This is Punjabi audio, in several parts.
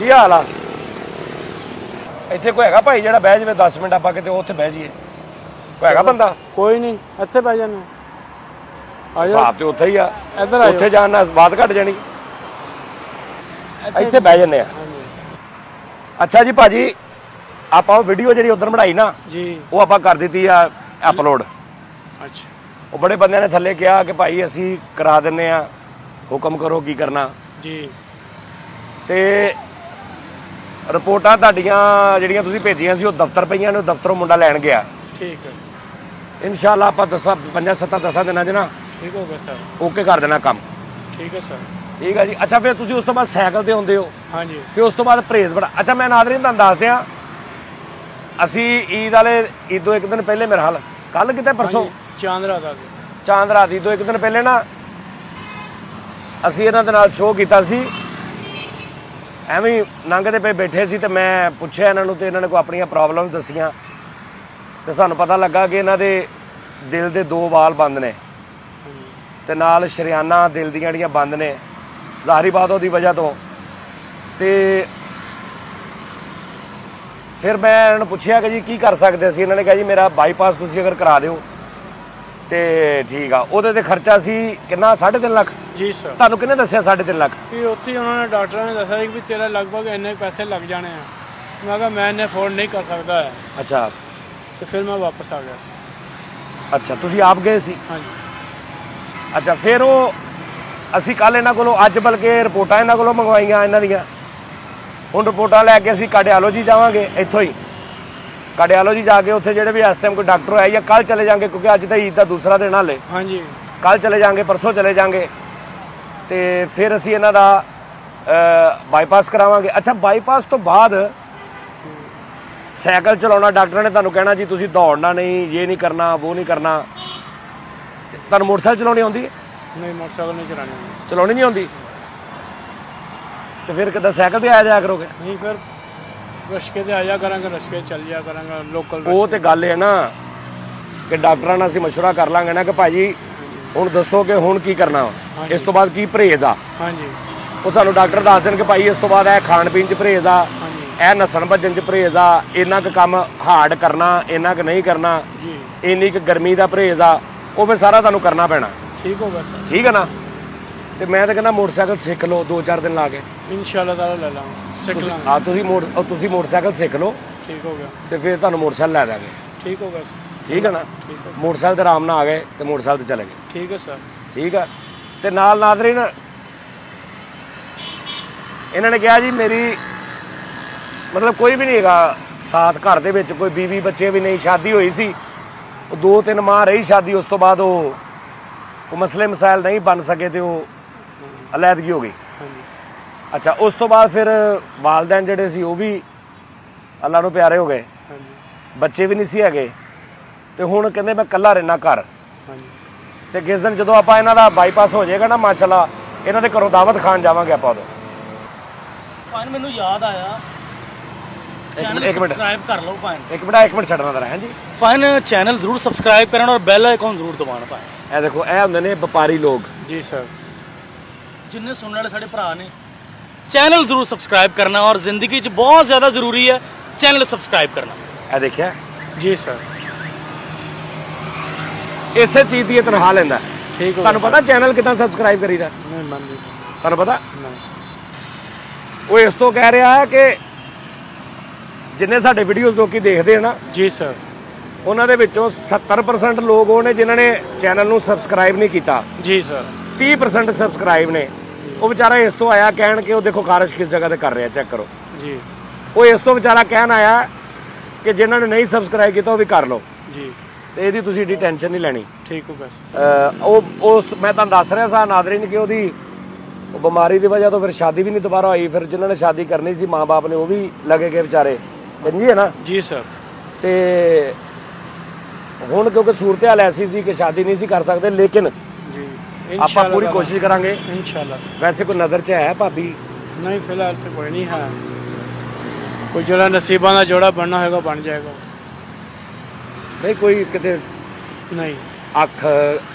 ਕੀ ਹਾਲ ਆ? ਇੱਥੇ ਕੋਈ ਹੈਗਾ ਭਾਈ ਜਿਹੜਾ ਬਹਿ ਜਾਵੇ 10 ਮਿੰਟ ਆਪਾਂ ਕਿਤੇ ਉੱਥੇ ਬਹਿ ਜਾਈਏ? ਕੋਈ ਹੈਗਾ ਬੰਦਾ? ਕੋਈ ਨਹੀਂ, ਇੱਥੇ ਬਹਿ ਜਾਂਦੇ ਆ ਜਾ। ਆਪ ਤੇ ਉੱਥੇ ਹੀ ਆ, ਇੱਧਰ ਆ। ਉੱਥੇ ਜਾਣ ਨਾਲ ਬਾਤ ਘਟ ਜਾਣੀ, ਇੱਥੇ ਬਹਿ ਜੰਨੇ ਆ। ਅੱਛਾ ਜੀ ਭਾਜੀ, ਆਪਾਂ ਉਹ ਵੀਡੀਓ ਜਿਹੜੀ ਉਧਰ ਬਣਾਈ ਨਾ ਜੀ, ਉਹ ਆਪਾਂ ਕਰ ਦਿੱਤੀ ਆ ਅਪਲੋਡ। ਅੱਛਾ। ਉਹ ਬੜੇ ਬੰਦਿਆਂ ਨੇ ਥੱਲੇ ਕਿਹਾ ਕਿ ਭਾਈ ਅਸੀਂ ਕਰਾ ਦਿੰਨੇ ਆ, ਹੁਕਮ ਕਰੋ ਕੀ ਕਰਨਾ ਜੀ। ਤੇ ਰਿਪੋਰਟਾਂ ਤੁਹਾਡੀਆਂ ਜਿਹੜੀਆਂ ਤੁਸੀਂ ਭੇਜੀਆਂ ਸੀ ਉਹ ਦਫ਼ਤਰ ਪਈਆਂ ਨੇ, ਦਫ਼ਤਰੋਂ ਮੁੰਡਾ ਲੈਣ ਗਿਆ। ਠੀਕ ਹੈ, ਇਨਸ਼ਾਅੱਲਾ ਆਪਾਂ 5-7 ਦਿਨਾਂ 'ਚ ਨਾ ਠੀਕ ਹੋ ਗਿਆ ਸਰ, ਓਕੇ ਕਰ ਦੇਣਾ ਕੰਮ। ਠੀਕ ਹੈ ਸਰ। ਠੀਕ ਹੈ ਜੀ। ਅੱਛਾ ਫਿਰ ਤੁਸੀਂ ਉਸ ਤੋਂ ਬਾਅਦ ਸਾਈਕਲ ਤੇ ਆਉਂਦੇ ਹੋ? ਹਾਂਜੀ। ਫਿਰ ਉਸ ਤੋਂ ਬਾਅਦ ਪਰਹੇਜ਼ ਬੜਾ। ਅੱਛਾ ਮੈਂ ਨਾਜ਼ਰੀਨ ਤੁਹਾਨੂੰ ਦੱਸ ਦਿਆਂ, ਅਸੀਂ ਈਦ ਤੋਂ ਇੱਕ ਦਿਨ ਪਹਿਲੇ ਮੇਰੇ ਹਾਲ ਕੱਲ ਕਿਤੇ ਪਰਸੋਂ ਚਾਂਦ ਰਾਤ ਦੀ ਤੋਂ ਇੱਕ ਦਿਨ ਪਹਿਲੇ ਨਾ ਅਸੀਂ ਇਹਨਾਂ ਦੇ ਨਾਲ ਸ਼ੋਅ ਕੀਤਾ ਸੀ। ਐਵੇਂ ਲੰਘਦੇ ਪਏ ਬੈਠੇ ਸੀ ਤੇ ਮੈਂ ਪੁੱਛਿਆ ਇਹਨਾਂ ਨੂੰ ਤੇ ਇਹਨਾਂ ਨੇ ਕੋਈ ਆਪਣੀਆਂ ਪ੍ਰੋਬਲਮ ਦੱਸੀਆਂ ਤੇ ਸਾਨੂੰ ਪਤਾ ਲੱਗਾ ਕਿ ਇਹਨਾਂ ਦੇ ਦਿਲ ਦੇ 2 ਵਾਲ ਬੰਦ ਨੇ ਤੇ ਨਾਲ ਸ਼ਰੀਆਨਾ ਦਿਲ ਦੀਆਂ ਜਿਹੜੀਆਂ ਬੰਦ ਨੇ ਜ਼ਾਹਰੀ ਬਾਤ ਉਹਦੀ ਵਜ੍ਹਾ ਤੋਂ। ਤੇ ਫਿਰ ਮੈਂ ਇਹਨਾਂ ਨੂੰ ਪੁੱਛਿਆ ਕਿ ਜੀ ਕੀ ਕਰ ਸਕਦੇ ਅਸੀਂ? ਇਹਨਾਂ ਨੇ ਕਿਹਾ ਜੀ ਮੇਰਾ ਬਾਈਪਾਸ ਤੁਸੀਂ ਅਗਰ ਕਰਾ ਦਿਓ ਤੇ ਠੀਕ ਆ। ਉਹਦੇ ਤੇ ਖਰਚਾ ਸੀ ਕਿੰਨਾ? 3.5 ਲੱਖ। ਜੀ ਸਰ। ਤੁਹਾਨੂੰ ਕਿਹਨੇ ਦੱਸਿਆ 3.5 ਲੱਖ? ਵੀ ਉੱਥੇ ਉਹਨਾਂ ਨੇ ਡਾਕਟਰਾਂ ਨੇ ਦੱਸਿਆ ਕਿ ਤੇਰਾ ਲਗਭਗ ਇੰਨੇ ਪੈਸੇ ਲੱਗ ਜਾਣੇ ਆ। ਮੈਂ ਕਿਹਾ ਮੈਂ ਇੰਨੇ ਅਫੋਰਡ ਨਹੀਂ ਕਰ ਸਕਦਾ ਹੈ। ਅੱਛਾ। ਤੇ ਫਿਰ ਮੈਂ ਵਾਪਸ ਆ ਗਿਆ ਸੀ। ਅੱਛਾ ਤੁਸੀਂ ਆਪ ਗਏ ਸੀ? ਹਾਂਜੀ। ਅੱਛਾ ਫਿਰ ਉਹ ਅਸੀਂ ਕੱਲ ਇਹਨਾਂ ਕੋਲੋਂ, ਅੱਜ ਬਲਕਿ ਰਿਪੋਰਟਾਂ ਇਹਨਾਂ ਕੋਲੋਂ ਮੰਗਵਾਈਆਂ ਇਹਨਾਂ ਦੀਆਂ। ਹੁਣ ਰਿਪੋਰਟਾਂ ਲੈ ਕੇ ਅਸੀਂ ਕਾਰਡੀਓਲੋਜੀ ਜਾਵਾਂਗੇ ਇੱਥੋਂ ਹੀ। ਕਾਰਡੀਓਲੋਜੀ ਜਾ ਕੇ ਉੱਥੇ ਜਿਹੜੇ ਵੀ ਇਸ ਟਾਈਮ ਕੋਈ ਡਾਕਟਰ ਹੋਇਆ ਜਾਂ ਕੱਲ ਚਲੇ ਜਾਵਾਂਗੇ ਕਿਉਂਕਿ ਅੱਜ ਤਾਂ ਈਦ ਦਾ ਦੂਸਰਾ ਦਿਨ ਹਾਲੇ। ਹਾਂਜੀ। ਕੱਲ ਚਲੇ ਜਾਵਾਂਗੇ, ਪਰਸੋਂ ਚਲੇ ਜਾਵਾਂਗੇ ਤੇ ਫਿਰ ਅਸੀਂ ਇਹਨਾਂ ਦਾ ਬਾਈਪਾਸ ਕਰਾਵਾਂਗੇ। ਅੱਛਾ ਬਾਈਪਾਸ ਤੋਂ ਬਾਅਦ ਸਾਈਕਲ ਚਲਾਉਣਾ, ਡਾਕਟਰਾਂ ਨੇ ਤੁਹਾਨੂੰ ਕਹਿਣਾ ਜੀ ਤੁਸੀਂ ਦੌੜਨਾ ਨਹੀਂ, ਇਹ ਨਹੀਂ ਕਰਨਾ, ਉਹ ਨਹੀਂ ਕਰਨਾ। ਤੁਹਾਨੂੰ ਮੋਟਰਸਾਈਕਲ ਚਲਾਉਣੀ ਆਉਂਦੀ ਹੈ? ਨਹੀਂ, ਮੋਟਰਸਾਈਕਲ ਨਹੀਂ ਚਲਾਉਣੀ ਨਹੀਂ ਆਉਂਦੀ ਤੇ ਫਿਰ ਕਿੱਦਾਂ ਸਾਈਕਲ ਤੇ ਆਇਆ ਜਾਇਆ ਕਰੋਗੇ? ਨਹੀਂ, ਫਿਰ ਰਸ਼ਕੇ ਤੇ ਆਇਆ ਕਰਾਂਗੇ, ਰਸ਼ਕੇ ਚੱਲ ਜਾਇਆ ਕਰਾਂਗੇ ਲੋਕਲ। ਉਹ ਤੇ ਗੱਲ ਹੈ ਨਾ ਕਿ ਡਾਕਟਰਾਂ ਨਾਲ ਅਸੀਂ ਮਸ਼ਵਰਾ ਕਰ ਲਾਂਗੇ ਨਾ ਕਿ ਭਾਜੀ ਹੁਣ ਦੱਸੋ ਕਿ ਹੁਣ ਕੀ ਕਰਨਾ, ਇਸ ਤੋਂ ਬਾਅਦ ਕੀ ਪਰਹੇਜ਼ ਆ। ਹਾਂਜੀ। ਉਹ ਸਾਨੂੰ ਡਾਕਟਰ ਦੱਸ ਦੇਣ ਕਿ ਭਾਈ ਇਸ ਤੋਂ ਬਾਅਦ ਇਹ ਖਾਣ ਪੀਣ 'ਚ ਪਰਹੇਜ਼ ਆ, ਇਹ ਨਸਣ ਭੱਜਣ 'ਚ ਪਰਹੇਜ਼ ਆ, ਇੰਨਾ ਕੁ ਕੰਮ ਹਾਰਡ ਕਰਨਾ, ਇੰਨਾ ਕੁ ਨਹੀਂ ਕਰਨਾ, ਇੰਨੀ ਕੁ ਗਰਮੀ ਦਾ ਪਰਹੇਜ਼ ਆ। ਉਹ ਫਿਰ ਸਾਰਾ ਤੁਹਾਨੂੰ ਕਰਨਾ ਪੈਣਾ। ਠੀਕ ਹੋਗਾ ਸਰ। ਠੀਕ ਹੈ ਨਾ? ਤੇ ਮੈਂ ਤਾਂ ਕਹਿੰਦਾ ਮੋਟਰਸਾਈਕਲ ਸਿੱਖ ਲਓ 2-4 ਦਿਨ ਲਾ ਕੇ। ਇਨਸ਼ਾਅੱਲਾ ਤਾਲਾ ਲੈ ਲਾਂਗੇ, ਸਿੱਖ ਲਾਂਗੇ। ਹਾਂ ਤੁਸੀਂ ਮੋਟਰਸਾਈਕਲ ਸਿੱਖ ਲਓ। ਠੀਕ ਹੋ ਗਿਆ। ਤੇ ਫਿਰ ਤੁਹਾਨੂੰ ਮੋਟਰਸਾਈਕਲ ਲੈ ਦਾਂਗੇ। ਠੀਕ ਹੋਗਾ ਸਰ। ਠੀਕ ਹੈ ਨਾ? ਮੋਟਰਸਾਈਕਲ ਤੇ ਆਰਾਮ ਨਾਲ ਆ ਗਏ ਤੇ ਮੋਟਰਸਾਈਕਲ ਤੇ ਚਲੇ ਗਏ। ਠੀਕ ਹੈ ਸਰ। ਠੀਕ ਹੈ। ਤੇ ਨਾਲ ਨਾਜ਼ਰੀਨ ਇਹਨਾਂ ਨੇ ਕਿਹਾ ਜੀ ਮੇਰੀ ਮਤਲਬ ਕੋਈ ਵੀ ਨਹੀਂ ਹੈਗਾ ਸਾਥ ਘਰ ਦੇ ਵਿੱਚ, ਕੋਈ ਬੀਵੀ ਬੱਚੇ ਵੀ ਨਹੀਂ। ਸ਼ਾਦੀ ਹੋਈ ਸੀ, ਉਹ 2-3 ਮਾਹ ਰਹੀ ਸ਼ਾਦੀ, ਉਸ ਤੋਂ ਬਾਅਦ ਉਹ ਮਸਲੇ ਮਸਾਇਲ ਨਹੀਂ ਬਣ ਸਕੇ ਤੇ ਉਹ ਅਲੈਦਗੀ ਹੋ ਗਈ। ਅੱਛਾ ਉਸ ਤੋਂ ਬਾਅਦ ਫਿਰ ਵਾਲਦੈਨ ਜਿਹੜੇ ਸੀ ਉਹ ਵੀ ਅੱਲਾ ਨੂੰ ਪਿਆਰੇ ਹੋ ਗਏ, ਬੱਚੇ ਵੀ ਨਹੀਂ ਸੀ ਹੈਗੇ ਤੇ ਹੁਣ ਕਹਿੰਦੇ ਮੈਂ ਇਕੱਲਾ ਰਹਿਣਾ ਘਰ। ਤੇ ਕਿਸ ਦਿਨ ਜਦੋਂ ਆਪਾਂ ਇਹਨਾਂ ਦਾ ਬਾਈਪਾਸ ਹੋ ਜਾਏਗਾ ਨਾ ਮਾਸ਼ਾਅੱਲਾ, ਇਹਨਾਂ ਦੇ ਘਰੋਂ ਦਾਵਤ ਖਾਣ ਜਾਵਾਂਗੇ ਆਪਾਂ ਉਦੋਂ। ਭਾਈ ਮੈਨੂੰ ਯਾਦ ਆਇਆ, ਚੈਨਲ ਸਬਸਕ੍ਰਾइब कर लो भाई। एक मिनट छड़ना जरा है जी भाई, चैनल जरूर सब्सक्राइब करना और बेल आइकन जरूर दबाना भाई। ए देखो ए होंदे ने व्यापारी लोग। जी सर। जिन्ने सुनने वाले साडे भरा ने चैनल जरूर सब्सक्राइब करना और जिंदगी च बहुत ज्यादा जरूरी है चैनल सब्सक्राइब करना। ए देखिया जी सर, इसे चीज की तनख्वाह लेंदा। ठीक हो। तुहानू पता चैनल कितना सब्सक्राइब करीदा? नहीं मानदी। तुहानू पता? नहीं। वो इस तो कह रहा है कि जिन्ने साडे वीडियोस लोग देखते हैं ना जी सर, उन्होंने विचों 70% लोग वो ने जिन्होंने चैनल नू सब्सक्राइब नहीं किया। जी सर। 30% सब्सक्राइब ने। वो बेचारा इस तो आया कहन के वो देखो खारिश किस जगह कर रहे हैं, चेक करो जी। वो इस तो बेचारा कहन आया कि जिन्होंने नहीं सब्सक्राइब किया वो भी कर लो जी। तो यदी तुसीं एडी टेंशन नहीं लैनी। ठीक हो बस। मैं तुहानूं दस रहा सा नाज़रीन कि ओदी बीमारी की वजह तो फिर शादी भी नहीं दोबारा हुई। फिर जिन्होंने शादी करनी सी माँ बाप ने वो भी लगे गए बेचारे, जी है ना? जी सर। तो हुण क्योंकि सूरत हाल ऐसी सी कि शादी नहीं सी कर सकते, लेकिन आप पूरी कोशिश करांगे इंशाल्लाह। वैसे कोई नज़र च है भाभी? नहीं, फिलहाल तो कोई नहीं है। कोई जोड़ा नसीबा का जोड़ा बनना होगा बन जाएगा। नहीं कोई किते नहीं अख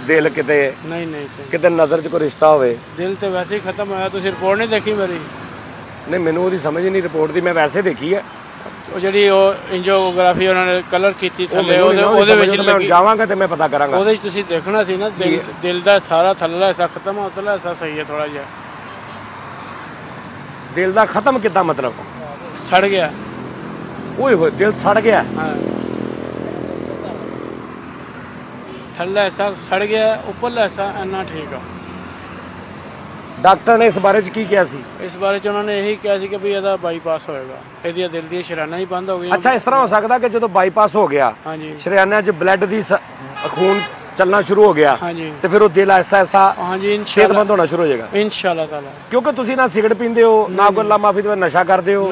दिल किते नहीं नहीं किते नज़र च कोई रिश्ता होवे? दिल तो वैसे ही खत्म होया। तुसीं रिपोर्ट नहीं देखी मेरी? ਨਹੀਂ ਮੈਨੂੰ ਉਹਦੀ ਸਮਝ ਹੀ ਨਹੀਂ ਰਿਪੋਰਟ ਦੀ, ਮੈਂ ਵੈਸੇ ਦੇਖੀ ਹੈ। ਉਹ ਜਿਹੜੀ ਉਹ ਇੰਜੀਓਗ੍ਰਾਫੀ ਉਹਨਾਂ ਨੇ ਕਲਰ ਕੀਤੀ ਥੱਲੇ, ਉਹਦੇ ਵਿੱਚ ਮੈਂ ਜਾਵਾਂਗਾ ਤੇ ਮੈਂ ਪਤਾ ਕਰਾਂਗਾ। ਉਹਦੇ 'ਚ ਤੁਸੀਂ ਦੇਖਣਾ ਸੀ ਨਾ, ਦਿਲ ਦਾ ਸਾਰਾ ਥੱਲੜਾ ਹਿੱਸਾ ਖਤਮ, ਉਤਲਾ ਹਿੱਸਾ ਸਹੀ ਹੈ ਥੋੜਾ ਜਿਹਾ। ਦਿਲ ਦਾ ਖਤਮ ਕਿੱਦਾਂ ਮਤਲਬ? ਸੜ ਗਿਆ। ਓਏ ਹੋਏ, ਦਿਲ ਸੜ ਗਿਆ? ਹਾਂ, ਥੱਲੜਾ ਹਿੱਸਾ ਸੜ ਗਿਆ, ਉੱਪਰਲਾ ਹਿੱਸਾ ਇੰਨਾ ਠੀਕ ਆ। ਡਾਕਟਰ ਨੇ ਇਸ ਬਾਰੇ 'ਚ ਕੀ ਕਿਹਾ ਸੀ? ਇਸ ਬਾਰੇ 'ਚ ਉਹਨਾਂ ਨੇ ਇਹੀ ਕਿਹਾ ਸੀ ਕਿ ਵੀ ਇਹਦਾ ਬਾਈਪਾਸ ਹੋਏਗਾ, ਇਹਦੀਆਂ ਦਿਲ ਦੀਆਂ ਸ਼ਰੀਆਨਾਂ ਹੀ ਬੰਦ ਹੋ ਗਈਆਂ। ਅੱਛਾ, ਇਸ ਤਰ੍ਹਾਂ ਹੋ ਸਕਦਾ ਕਿ ਜਦੋਂ ਬਾਈਪਾਸ ਹੋ ਗਿਆ, ਹਾਂਜੀ, ਸ਼ਰੀਆਨਾਂ 'ਚ ਬਲੱਡ ਦੀ ਖੂਨ ਚੱਲਣਾ ਸ਼ੁਰੂ ਹੋ ਗਿਆ, ਹਾਂਜੀ, ਤੇ ਫਿਰ ਉਹ ਦਿਲ ਆਹਿਸਤਾ ਆਹਿਸਤਾ ਹਾਂਜੀ ਸਿਹਤਮੰਦ ਹੋਣਾ ਸ਼ੁਰੂ ਹੋ ਜਾਏਗਾ ਇਨਸ਼ਾਅੱਲਾ ਤਾਲਾ। ਕਿਉਂਕਿ ਤੁਸੀਂ ਨਾ ਸਿਗਰਟ ਪੀਂਦੇ ਹੋ, ਨਾ ਕੋਈ ਅੱਲਾ ਮਾਫੀ ਦੇ ਨਸ਼ਾ ਕਰਦੇ ਹੋ,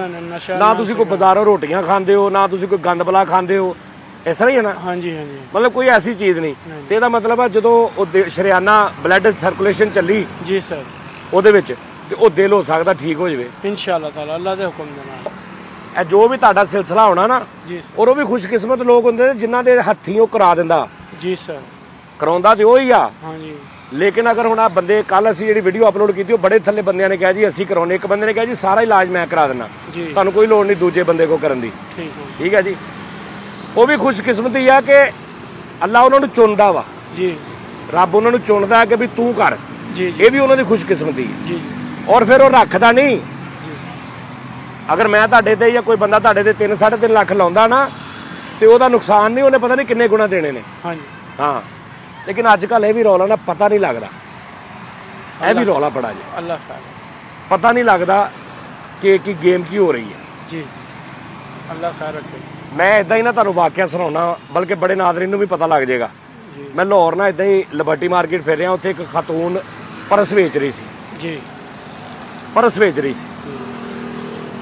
ਨਾ ਤੁਸੀਂ ਕੋਈ ਬਾਜ਼ਾਰੋਂ ਰੋਟੀਆਂ ਖਾਂਦੇ ਹੋ, ਨਾ ਤੁਸੀਂ ਕੋਈ ਗੰਦ ਬਲਾ ਖਾਂਦੇ ਹੋ, ਇਸ ਤਰ੍ਹਾਂ ਹੀ ਹੈ ਨਾ? ਹਾਂਜੀ ਹਾਂਜੀ, ਮਤਲਬ ਕੋਈ ਐਸੀ ਚੀਜ਼ ਨਹੀਂ। ਤੇ ਇਹਦਾ ਮਤਲਬ ਹੈ ਜਦੋਂ ਉਹ ਸ਼ਰੀਆਨਾ ਬਲੱਡ ਸਰਕੂਲੇਸ਼ਨ ਚੱਲੀ ਜੀ ਸਰ, ਉਹਦੇ ਵਿੱਚ, ਤੇ ਉਹ ਦਿਲ ਹੋ ਸਕਦਾ ਠੀਕ ਹੋ ਜਾਵੇ ਇਨਸ਼ਾਅੱਲਾ ਤਾਲਾ, ਅੱਲਾ ਦੇ ਹੁਕਮ ਦੇ ਨਾਲ। ਇਹ ਜੋ ਵੀ ਤੁਹਾਡਾ ਸਿਲਸਿਲਾ ਹੋਣਾ ਨਾ, ਜੀ ਸਰ, ਔਰ ਉਹ ਵੀ ਖੁਸ਼ਕਿਸਮਤ ਲੋਕ ਹੁੰਦੇ ਨੇ ਜਿਨ੍ਹਾਂ ਦੇ ਹੱਥੀਂ ਉਹ ਕਰਾ ਦਿੰਦਾ। ਜੀ ਸਰ, ਕਰਾਉਂਦਾ ਤੇ ਉਹ ਹੀ ਆ। ਹਾਂਜੀ, ਲੇਕਿਨ ਅਗਰ ਹੁਣ ਆ ਬੰਦੇ, ਕੱਲ ਅਸੀਂ ਜਿਹੜੀ ਵੀਡੀਓ ਅਪਲੋਡ ਕੀਤੀ, ਉਹ ਬੜੇ ਥੱਲੇ ਬੰਦਿਆਂ ਨੇ ਕਿਹਾ ਜੀ ਅਸੀਂ ਕਰਾਉਣੇ, ਇੱਕ ਬੰਦੇ ਨੇ ਕਿਹਾ ਜੀ ਸਾਰਾ ਇਲਾਜ ਮੈਂ ਕਰਾ ਦਿੰਦਾ, ਜੀ ਤੁਹਾਨੂੰ ਕੋਈ ਲੋੜ ਨਹੀਂ ਦੂਜੇ ਬੰਦੇ ਕੋ ਕਰਨ ਦੀ। ਠੀਕ ਹੈ, ਠੀਕ ਹੈ ਜੀ। ਉਹ ਵੀ ਖੁਸ਼ਕਿਸਮਤੀ ਆ ਕਿ ਅੱਲਾ ਉਹਨਾਂ ਨੂੰ ਚੁਣਦਾ ਵਾ, ਜੀ, ਰੱਬ ਉਹਨਾਂ ਨੂੰ ਚੁਣਦਾ ਹੈ ਕਿ ਵੀ ਤੂੰ ਕਰ। ਜੀ, ਇਹ ਵੀ ਉਹਨਾਂ ਦੀ ਖੁਸ਼ਕਿਸਮਤੀ ਹੈ। ਜੀ, ਔਰ ਫਿਰ ਉਹ ਰੱਖਦਾ ਨਹੀਂ। ਅਗਰ ਮੈਂ ਤੁਹਾਡੇ ਤੇ ਜਾਂ ਕੋਈ ਬੰਦਾ ਤੁਹਾਡੇ ਤੇ 3-3.5 ਲੱਖ ਲਾਉਂਦਾ ਨਾ, ਤੇ ਉਹਦਾ ਨੁਕਸਾਨ ਨਹੀਂ, ਉਹਨੇ ਪਤਾ ਨਹੀਂ ਕਿੰਨੇ ਗੁਣਾ ਦੇਣੇ ਨੇ। ਹਾਂਜੀ, ਹਾਂ, ਲੇਕਿਨ ਅੱਜ ਕੱਲ ਇਹ ਵੀ ਰੌਲਾ ਨਾ ਪਤਾ ਨਹੀਂ ਲੱਗਦਾ, ਇਹ ਵੀ ਰੌਲਾ ਬੜਾ ਜੀ, ਅੱਲਾ ਖੈਰ, ਪਤਾ ਨਹੀਂ ਲੱਗਦਾ ਕਿ ਕੀ ਗੇਮ ਕੀ ਹੋ ਰਹੀ ਹੈ। ਜੀ, ਅੱਲਾ ਖੈਰ ਰੱਖੇ। ਮੈਂ ਇਦਾਂ ਹੀ ਨਾ ਤੁਹਾਨੂੰ ਵਾਕਿਆ ਸੁਣਾਉਣਾ, ਬਲਕਿ ਬੜੇ ਨਾਜ਼ਰੀਨ ਨੂੰ ਵੀ ਪਤਾ ਲੱਗ ਜਾਏਗਾ। ਜੀ, ਮੈਂ ਲਾਹੌਰ ਨਾ ਇਦਾਂ ਹੀ ਲਿਬਰਟੀ ਮਾਰਕੀਟ ਫਿਰ ਰਿਹਾ, ਉੱਥੇ ਇੱਕ ਖਾਤੂਨ ਪਰਸ ਵੇਚ ਰਹੀ ਸੀ। ਜੀ, ਪਰਸ ਵੇਚ ਰਹੀ ਸੀ।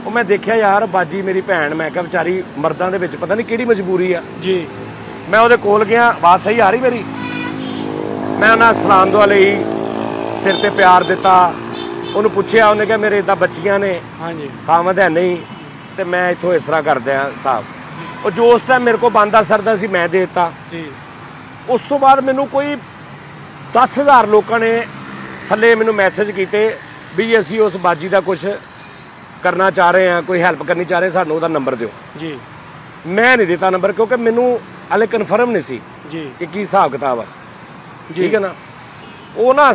ਉਹ ਮੈਂ ਦੇਖਿਆ ਯਾਰ ਬਾਜੀ ਮੇਰੀ ਭੈਣ, ਮੈਂ ਕਿਹਾ ਵਿਚਾਰੀ ਮਰਦਾਂ ਦੇ ਵਿੱਚ ਪਤਾ ਨਹੀਂ ਕਿਹੜੀ ਮਜਬੂਰੀ ਆ। ਜੀ, ਮੈਂ ਉਹਦੇ ਕੋਲ ਗਿਆ, ਆਵਾਜ਼ ਸਹੀ ਆ ਰਹੀ ਮੇਰੀ? ਮੈਂ ਉਹਨਾਂ ਸਲਾਮ ਦੁਆ ਲਈ, ਸਿਰ ਤੇ ਪਿਆਰ ਦਿੱਤਾ, ਉਹਨੂੰ ਪੁੱਛਿਆ, ਉਹਨੇ ਕਿਹਾ ਮੇਰੇ ਇਦਾਂ ਬੱਚੀਆਂ ਨੇ, ਹਾਂਜੀ, ਖਾਮਦ ਹੈ ਨਹੀਂ, ਤੇ ਮੈਂ ਇੱਥੋਂ ਇਸ ਤਰ੍ਹਾਂ ਕਰਦਿਆਂ ਸਾਹਿਬ। ਉਹ ਜੋ ਉਸ ਟਾਈਮ ਮੇਰੇ ਕੋਲ ਬੰਦਾ ਸਰਦਾ ਸੀ ਮੈਂ ਦੇ ਦਿੱਤਾ। ਜੀ, ਉਸ ਤੋਂ ਬਾਅਦ ਮੈਨੂੰ ਕੋਈ 10,000 ਲੋਕਾਂ ਨੇ ਥੱਲੇ ਮੈਨੂੰ ਮੈਸੇਜ ਕੀਤੇ ਵੀ ਅਸੀਂ ਉਸ ਬਾਜੀ ਦਾ ਕੁਝ ਕਰਨਾ ਚਾਹ ਰਹੇ ਹਾਂ, ਕੋਈ ਹੈਲਪ ਕਰਨੀ ਚਾਹ ਰਹੇ, ਸਾਨੂੰ ਉਹਦਾ ਨੰਬਰ ਦਿਓ। ਜੀ, ਮੈਂ ਨਹੀਂ ਦਿੱਤਾ ਨੰਬਰ, ਕਿਉਂਕਿ ਮੈਨੂੰ ਹਾਲੇ ਕਨਫਰਮ ਨਹੀਂ ਸੀ ਜੀ, ਕਿ ਕੀ ਹਿਸਾਬ ਕਿਤਾਬ ਆ। ਠੀਕ ਹੈ ਨਾ? ਉਹ ਨਾ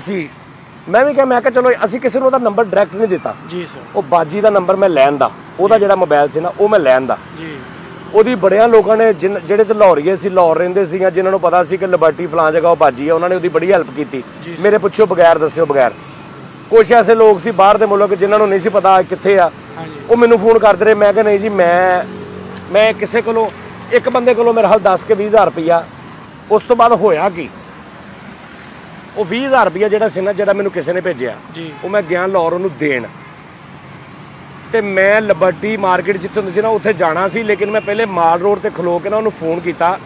ਮੈਂ ਵੀ ਕਿਹਾ ਚਲੋ ਅਸੀਂ ਕਿਸੇ ਨੂੰ ਉਹਦਾ ਨੰਬਰ ਡਾਇਰੈਕਟ ਨਹੀਂ ਦਿੱਤਾ। ਜੀ ਸਰ, ਉਹ ਬਾਜੀ ਦਾ ਨੰਬਰ ਮੈਂ ਲੈਣ ਦਾ, ਉਹਦਾ ਜਿਹੜਾ ਮੋਬਾਈਲ ਸੀ ਨਾ ਉਹ ਮੈਂ ਲੈਣ ਦਾ। ਜੀ, ਉਹਦੀ ਬੜਿਆਂ ਲੋਕਾਂ ਨੇ ਜਿਹੜੇ ਤੇ ਲਾਹੌਰੀਏ ਸੀ, ਲਾਹੌਰ ਰਹਿੰਦੇ ਸੀਗੇ, ਜਿਨ੍ਹਾਂ ਨੂੰ ਪਤਾ ਸੀ ਕਿ ਲਿਬਰਟੀ ਫਲਾਂ ਜਗ੍ਹਾ ਉਹ ਬਾਜੀ ਆ, ਉਹਨਾਂ ਨੇ ਉਹਦੀ ਬੜੀ ਹੈਲਪ ਕੀਤੀ ਮੇਰੇ ਪੁੱਛਿਓ ਬਗੈਰ, ਦੱਸਿਓ ਬਗੈਰ। ਕੁਛ ਐਸੇ ਲੋਕ ਸੀ ਬਾਹਰ ਦੇ ਮੁਲਕ ਜਿਨ੍ਹਾਂ ਨੂੰ ਨਹੀਂ ਸੀ ਪਤਾ ਕਿੱਥੇ ਆ, ਉਹ ਮੈਨੂੰ ਫੋਨ ਕਰਦੇ ਰਹੇ। ਮੈਂ ਕਿਹਾ ਨਹੀਂ ਜੀ, ਮੈਂ ਕਿਸੇ ਕੋਲੋਂ, ਇੱਕ ਬੰਦੇ ਕੋਲੋਂ ਮੇਰੇ ਹਾਲ 10 ਕੇ 20,000 ਰੁਪਈਆ। ਉਸ ਤੋਂ ਬਾਅਦ ਹੋਇਆ ਕੀ, ਉਹ 20,000 ਰੁਪਈਆ ਜਿਹੜਾ ਸੀ ਨਾ, ਜਿਹੜਾ ਮੈਨੂੰ ਕਿਸੇ ਨੇ ਭੇਜਿਆ, ਉਹ ਮੈਂ ਗਿਆ ਲਾਹੌਰ ਉਹਨੂੰ ਦੇਣ, ਤੇ ਮੈਂ ਲਿਬਰਟੀ ਮਾਰਕੀਟ ਜਿੱਥੇ ਹੁੰਦੀ ਸੀ ਨਾ ਉੱਥੇ ਜਾਣਾ ਸੀ, ਲੇਕਿਨ ਮੈਂ ਪਹਿਲੇ ਮਾਲ ਰੋਡ ਤੇ ਖਲੋ ਕੇ ਨਾ ਉਹਨੂੰ ਫੋਨ ਕੀਤਾ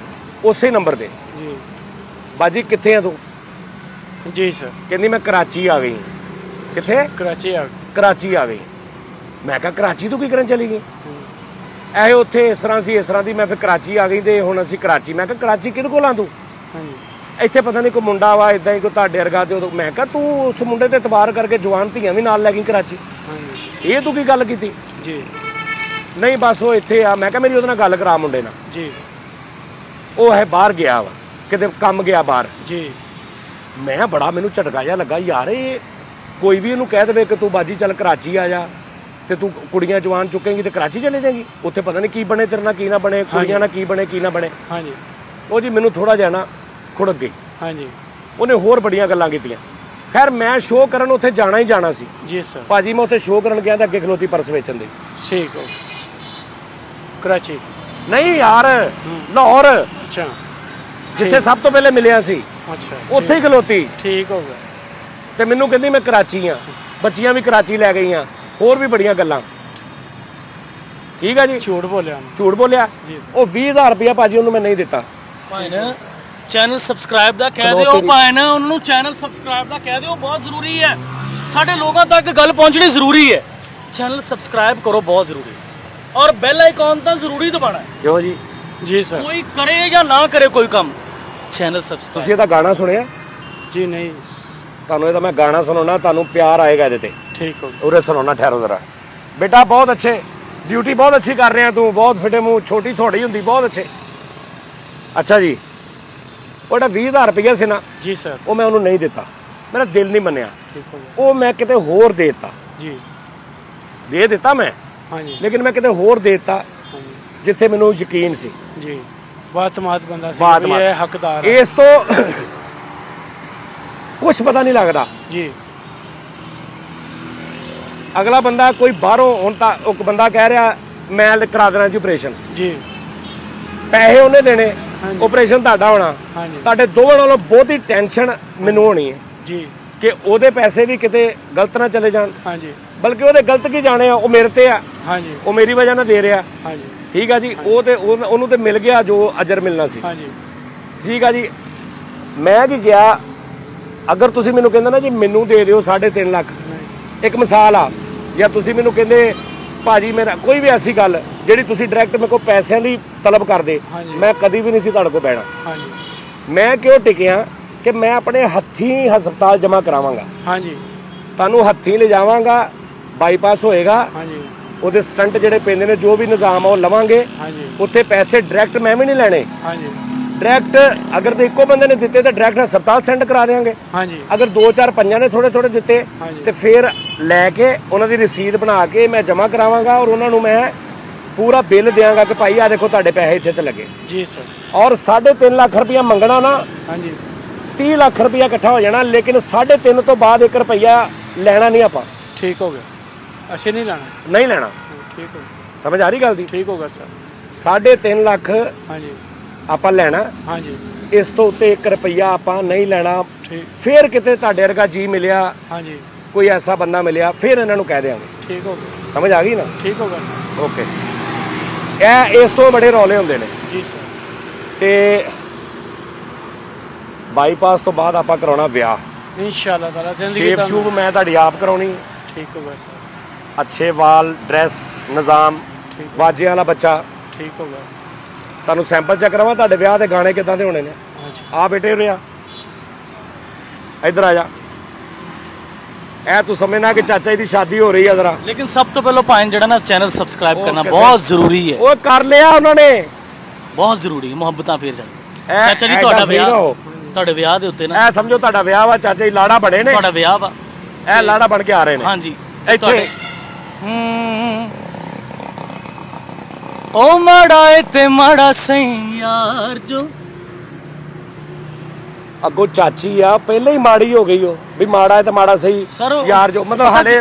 ਉਸੇ ਨੰਬਰ ਤੇ, ਬਾਜੀ ਕਿੱਥੇ ਆ ਤੂੰ? ਜੀ ਸਰ। ਕਹਿੰਦੀ ਮੈਂ ਕਰਾਚੀ ਆ ਗਈ। ਕਿੱਥੇ? ਕਰਾਚੀ ਆ ਗਈ। ਮੈਂ ਕਿਹਾ ਕਰਾਚੀ ਤੋਂ ਕੀ ਕਰਨ ਚਲੀ ਗਈ? ਇਹ ਉੱਥੇ ਇਸ ਤਰ੍ਹਾਂ ਸੀ, ਇਸ ਤਰ੍ਹਾਂ ਦੀ। ਮੈਂ ਫਿਰ ਕਰਾਚੀ ਆ ਗਈ, ਤੇ ਹੁਣ ਅਸੀਂ ਕਰਾਚੀ। ਮੈਂ ਕਿਹਾ ਕਰਾਚੀ ਕਿਹਦੇ ਕੋਲ ਆ ਤੂੰ? ਇੱਥੇ ਪਤਾ ਨਹੀਂ ਕੋਈ ਮੁੰਡਾ ਵਾ ਇਦਾਂ ਹੀ ਕੋਈ ਤੁਹਾਡੇ ਵਰਗਾ, ਤੇ ਮੈਂ ਕਿਹਾ ਤੂੰ ਉਸ ਮੁੰਡੇ ਤੇ ਇਤਬਾਰ ਕਰਕੇ ਜਵਾਨ ਧੀਆਂ ਵੀ ਨਾਲ ਲੈ ਗਈ ਕਰਾਚੀ, ਇਹ ਤੂੰ ਕੀ ਗੱਲ ਕੀਤੀ? ਜੀ, ਨਹੀਂ ਬਸ ਉਹ ਇੱਥੇ ਆ। ਮੈਂ ਕਿਹਾ ਮੇਰੀ ਉਹਦੇ ਨਾਲ ਗੱਲ ਕਰਾ ਮੁੰਡੇ ਨਾਲ। ਜੀ, ਉਹ ਹੈ ਬਾਹਰ ਗਿਆ ਵਾ, ਕਿਤੇ ਕੰਮ ਗਿਆ ਬਾਹਰ। ਜੀ, ਮੈਂ ਬੜਾ ਮੈਨੂੰ ਝਟਕਾ ਜਿਹਾ ਲੱਗਾ ਯਾਰ, ਇਹ ਕੋਈ ਵੀ ਇਹਨੂੰ ਕਹਿ ਦੇਵੇ ਕਿ ਤੂੰ ਬਾਜੀ ਚੱਲ ਕਰਾਚੀ ਆ ਜਾ, ਤੇ ਤੂੰ ਕੁੜੀਆਂ ਜਵਾਨ ਚੁੱਕੇਂਗੀ ਤੇ ਕਰਾਚੀ ਚਲੇ ਜਾਏਗੀ, ਉੱਥੇ ਪਤਾ ਨਹੀਂ ਕੀ ਬਣੇ ਤੇਰੇ ਨਾਲ, ਕੀ ਨਾ ਬਣੇ, ਕੁੜੀਆਂ ਨਾਲ ਕੀ ਬਣੇ ਕੀ ਨਾ ਬਣੇ। ਹਾਂਜੀ, ਉਹ ਜੀ ਮੈਨੂੰ ਥੋੜਾ ਜਿਹਾ ਨਾ ਖੁੜਕ ਗਈ। ਹਾਂਜੀ, ਉਹਨੇ ਹੋਰ ਬੜੀਆਂ ਗੱਲਾਂ ਕੀਤੀਆਂ। ਖੈਰ ਮੈਂ ਸ਼ੋਅ ਕਰਨ ਉੱਥੇ ਜਾਣਾ ਹੀ ਜਾਣਾ ਸੀ। ਜੀ ਸਰ। ਭਾਜੀ ਮੈਂ ਉੱਥੇ ਸ਼ੋਅ ਕਰਨ ਗਿਆ ਤਾਂ ਅੱਗੇ ਖਲੋਤੀ ਪਰਸ ਵੇਚਣ ਦੀ। ਠੀਕ ਹੋ, ਕਰਾਚੀ ਨਹੀਂ ਯਾਰ, ਲਾਹੌਰ, ਅੱਛਾ, ਜਿੱਥੇ ਸਭ ਤੋਂ ਪਹਿਲੇ ਮਿਲਿਆ ਸੀ, ਅੱਛਾ, ਉੱਥੇ ਹੀ ਖਲੋਤੀ। ਠੀਕ ਹੋ ਗਿਆ। ਤੇ ਮੈਨੂੰ ਕਹਿੰਦੀ ਮੈਂ ਕਰਾਚੀ ਆ, ਬੱਚੀਆਂ ਵੀ ਕਰਾਚੀ ਲੈ ਗਈਆਂ, ਹੋਰ ਵੀ ਬੜੀਆਂ ਗੱਲਾਂ। ਠੀਕ ਆ ਜੀ। ਝੂਠ ਬੋਲਿਆ ਉਹ 20,000 ਰੁਪਇਆ ਭਾਜੀ ਉਹਨੂੰ ਮੈਂ ਨਹੀਂ ਦਿੱਤਾ। ਭਾਈਨ ਚੈਨਲ ਸਬਸਕ੍ਰਾਈਬ ਦਾ ਕਹਿ ਦਿਓ, ਭਾਈਨ ਉਹਨਾਂ ਨੂੰ ਚੈਨਲ ਸਬਸਕ੍ਰਾਈਬ ਦਾ ਕਹਿ ਦਿਓ, ਬਹੁਤ ਜ਼ਰੂਰੀ ਹੈ, ਸਾਡੇ ਲੋਕਾਂ ਤੱਕ ਗੱਲ ਪਹੁੰਚਣੀ ਜ਼ਰੂਰੀ ਹੈ। ਚੈਨਲ ਸਬਸਕ੍ਰਾਈਬ ਕਰੋ, ਬਹੁਤ ਜ਼ਰੂਰੀ, ਔਰ ਬੈਲ ਆਈਕਨ ਤਾਂ ਜ਼ਰੂਰੀ ਦਬਾਣਾ ਹੈ। ਕਿਉਂ ਜੀ? ਜੀ ਸਰ। ਕੋਈ ਕਰੇ ਜਾਂ ਨਾ ਕਰੇ ਕੋਈ ਕੰਮ, ਚੈਨਲ ਸਬਸਕ੍ਰਾਈਬ। ਤੁਸੀਂ ਇਹਦਾ ਗਾਣਾ ਸੁਣਿਆ? ਜੀ ਨਹੀਂ। ਤੁਹਾਨੂੰ ਇਹਦਾ ਮੈਂ ਗਾਣਾ ਸੁਣਾਉਣਾ, ਤੁਹਾਨੂੰ ਪਿਆਰ ਆਏਗਾ ਇਹਦੇ ਤੇ। ਠੀਕ ਹੋ ਗਿਆ। ਉਰੇ ਸੁਣਾਉਣਾ, ਠਹਿਰੋ ਜ਼ਰਾ। बेटा बहुत अच्छे, ड्यूटी बहुत अच्छी कर रहे हैं तू, बहुत फिटे मूँह, छोटी थोड़ी हुंदी, बहुत अच्छे। अच्छा जी, वो 20,000 रुपया सी ना जी सर, वो मैं उन्होंने नहीं दिता, मेरा दिल नहीं मनिया, ठीक हो गया वो मैं किते होर दे दिता, जी। दे दिता मैं, हाँ जी, लेकिन मैं किते होर दे दिता हाँ जी, जिथे मैनू यकीन सी। जी बातमात बंदा सी, बात भी मात। ये हकदार है। इस तो कुछ पता नहीं लगता। जी अगला बंदा कोई बाहरों हुण तां एक बंदा कह रहा मैं करा देना जी ऑपरेशन, जी पैसे उन्हें देने, हाँ जी। ऑपरेशन ਤੁਹਾਡਾ ਹੋਣਾ, हाँ जी, ਤੁਹਾਡੇ ਦੋਵਾਂ ਨਾਲੋਂ ਬਹੁਤੀ ਟੈਨਸ਼ਨ ਮੈਨੂੰ ਹੋਣੀ ਹੈ जी ਕਿ ਉਹਦੇ ਪੈਸੇ ਵੀ ਕਿਤੇ ਗਲਤ ਨਾ ਚਲੇ ਜਾਣ, हाँ जी, ਬਲਕਿ ਉਹਦੇ ਗਲਤ ਕੀ ਜਾਣੇ ਆ, ਉਹ ਮੇਰੇ ਤੇ ਆ, हाँ जी, ਉਹ ਮੇਰੀ ਵਜ੍ਹਾ ਨਾਲ ਦੇ ਰਿਹਾ। हाँ जी, ਠੀਕ ਆ ਜੀ, ਉਹ ਤੇ ਉਹਨੂੰ ਤੇ ਮਿਲ ਗਿਆ ਜੋ ਅਜਰ ਮਿਲਣਾ ਸੀ। हाँ जी, ਠੀਕ ਆ ਜੀ, ਮੈਂ ਕੀ ਗਿਆ, ਅਗਰ ਤੁਸੀਂ ਮੈਨੂੰ ਕਹਿੰਦੇ ਨਾ ਜੀ ਮੈਨੂੰ ਦੇ ਦਿਓ 3.5 ਲੱਖ, नहीं, ਇੱਕ ਮਿਸਾਲ ਆ, ਜਾਂ ਤੁਸੀਂ ਮੈਨੂੰ ਕਹਿੰਦੇ ਭਾਜੀ ਮੇਰਾ ਕੋਈ ਵੀ ਐਸੀ ਗੱਲ ਜਿਹੜੀ ਤੁਸੀਂ ਡਾਇਰੈਕਟ ਮੇਰੇ ਕੋਲ ਪੈਸਿਆਂ ਦੀ ਤਲਬ ਕਰਦੇ, ਹਾਂਜੀ। ਮੈਂ ਕਦੀ ਵੀ ਨਹੀਂ ਸੀ ਤੁਹਾਡੇ ਕੋਲ ਬਹਿਣਾ। हाँ जी, ਮੈਂ ਕਿਉਂ ਟਿਕਿਆ ਕਿ ਮੈਂ ਆਪਣੇ ਹੱਥੀਂ ਹਸਪਤਾਲ ਜਮ੍ਹਾਂ ਕਰਾਵਾਂਗਾ, हाँ जी, ਤੁਹਾਨੂੰ ਹੱਥੀਂ ਲੈ ਜਾਵਾਂਗਾ, ਬਾਈਪਾਸ ਹੋਏਗਾ, हाँ जी, ਉਹਦੇ ਸਟੰਟ ਜਿਹੜੇ ਪੈਂਦੇ ਨੇ ਜੋ ਵੀ ਨਿਜ਼ਾਮ ਆ ਉਹ ਲਵਾਂਗੇ, हाँ जी, ਉੱਥੇ ਪੈਸੇ ਡਾਇਰੈਕਟ ਮੈਂ ਵੀ ਨਹੀਂ ਲੈਣੇ, हाँ जी, ਡਾਇਰੈਕਟ ਅਗਰ ਤੇ ਇੱਕੋ ਬੰਦੇ ਨੇ ਦਿੱਤੇ ਤਾਂ ਡਾਇਰੈਕਟ ਹਸਪਤਾਲ ਸੈਂਡ ਕਰਾ ਦੇਵਾਂਗੇ, हाँ जी, ਅਗਰ 2-4 ਪੰਜਾਂ ਨੇ ਥੋੜੇ ਥੋੜੇ ਦਿੱਤੇ ਹਾਂਜੀ। ਤੇ ਫਿਰ ਲੈ ਕੇ ਉਹਨਾਂ ਦੀ ਰਸੀਦ ਬਣਾ ਕੇ ਮੈਂ ਜਮ੍ਹਾਂ ਕਰਾਵਾਂਗਾ ਔਰ ਉਹਨਾਂ ਨੂੰ ਮੈਂ ਪੂਰਾ ਬਿੱਲ ਦਿਆਂਗਾ ਕਿ ਭਾਈ ਆ ਦੇਖੋ ਤੁਹਾਡੇ ਪੈਸੇ ਇੱਥੇ ਤੇ ਲੱਗੇ। जी सर, ਔਰ 3.5 ਲੱਖ ਰੁਪਇਆ ਮੰਗਣਾ ਨਾ, हाँ जी, 30 ਲੱਖ ਰੁਪਇਆ ਇਕੱਠਾ ਹੋ ਜਾਣਾ, ਲੇਕਿਨ 3.5 ਤੋਂ ਬਾਅਦ 1 ਰੁਪਇਆ ਲੈਣਾ ਨਹੀਂ ਆਪਾਂ, ठीक हो गया, अच्छे नहीं लाना, ਨਹੀਂ ਲੈਣਾ। ठीक हो गया, ਸਮਝ ਆ ਰਹੀ ਗੱਲ ਦੀ? ठीक होगा सर, 3.5 ਲੱਖ हाँ जी, ਆਪਾਂ ਲੈਣਾ, हाँ जी, ਇਸ ਤੋਂ ਉੱਤੇ 1 ਰੁਪਇਆ ਆਪਾਂ ਨਹੀਂ ਲੈਣਾ। ठीक, ਫਿਰ ਕਿਤੇ ਤੁਹਾਡੇ ਵਰਗਾ ਜੀ ਮਿਲਿਆ, हाँ जी, ਕੋਈ ਐਸਾ ਬੰਦਾ ਮਿਲਿਆ, ਫਿਰ ਇਹਨਾਂ ਨੂੰ ਕਹਿ ਦਿਆਂਗੇ। ठीक हो गया, ਸਮਝ ਆ ਗਈ ਨਾ? ठीक होगा सर, ਓਕੇ। ਇਹ ਇਸ ਤੋਂ ਬੜੇ ਰੌਲੇ ਹੁੰਦੇ ਨੇ। जी सर, ਤੇ ਬਾਈਪਾਸ ਤੋਂ ਬਾਅਦ ਆਪਾਂ ਕਰਾਉਣਾ ਵਿਆਹ, इंशाल्लाह ताला जिंदगी ਸ਼ੇਪ तो ਸ਼ੂਪ ਮੈਂ ਤੁਹਾਡੀ ਆਪ ਕਰਾਉਣੀ, ठीक होगा सर, ਅੱਛੇ ਵਾਲ, ਡਰੈਸ, ਨਿਜ਼ਾਮ, ठीक, ਵਾਜਿਆਂ ਵਾਲਾ ਬੱਚਾ। ठीक होगा, ਤੁਹਾਨੂੰ ਸੈਂਪਲ ਚੈੱਕ ਕਰਾਵਾਂ ਤੁਹਾਡੇ ਵਿਆਹ ਦੇ ਗਾਣੇ ਕਿੱਦਾਂ ਦੇ ਹੋਣੇ ਨੇ। हाँ जी, ਆ ਬੇਟੇ ਉਰੇ ਆ, ਇੱਧਰ ਆ ਜਾ। ਇਹ ਤੂੰ ਸਮਝਣਾ ਕਿ ਚਾਚਾ ਜੀ ਦੀ ਸ਼ਾਦੀ ਹੋ ਰਹੀ ਆ ਜ਼ਰਾ। ਲੇਕਿਨ ਸਭ ਤੋਂ ਪਹਿਲਾਂ ਭਾਈ ਜਿਹੜਾ ਨਾ ਚੈਨਲ ਸਬਸਕ੍ਰਾਈਬ ਕਰਨਾ Okay, ਬਹੁਤ ਜ਼ਰੂਰੀ ਹੈ, ਉਹ ਕਰ ਲਿਆ ਉਹਨਾਂ ਨੇ। ਬਹੁਤ ਜ਼ਰੂਰੀ ਹੈ, ਮੁਹੱਬਤਾਂ ਫੇਰ ਜਾਣ। ਇਹ- ਚਾਚਾ ਜੀ ਇਹ ਤੁਹਾਡਾ ਗੱਲ ਵਿਆਹ, ਨਹੀਂ ਹੋ। ਤੁਹਾਡੇ ਵਿਆਹ ਦੇ ਉੱਤੇ ਨਾ ਇਹ ਸਮਝੋ ਤੁਹਾਡਾ ਵਿਆਹ ਵਾ, ਚਾਚਾ ਜੀ ਲਾੜਾ ਬਣੇ ਨੇ, ਤੁਹਾਡਾ ਵਿਆਹ ਵਾ, ਇਹ ਲਾੜਾ ਬਣ ਕੇ ਆ ਰਹੇ ਨੇ। ਹਾਂਜੀ ਇੱਥੇ ਤੁਹਾਡੇ ਉਹ ਮਾੜਾ ਏ ਤੇ ਮਾੜਾ ਸਹੀ ਯਾਰ ਜੋ ਅੱਗੋਂ ਚਾਚੀ ਆ ਪਹਿਲਾਂ ਹੀ ਮਾੜੀ ਹੋ ਗਈ, ਉਹ ਵੀ ਮਾੜਾ ਹੈ ਤੇ ਮਾੜਾ ਸਹੀ ਸਰ, ਉਹ- ਯਾਰ ਜੋ ਮਤਲਬ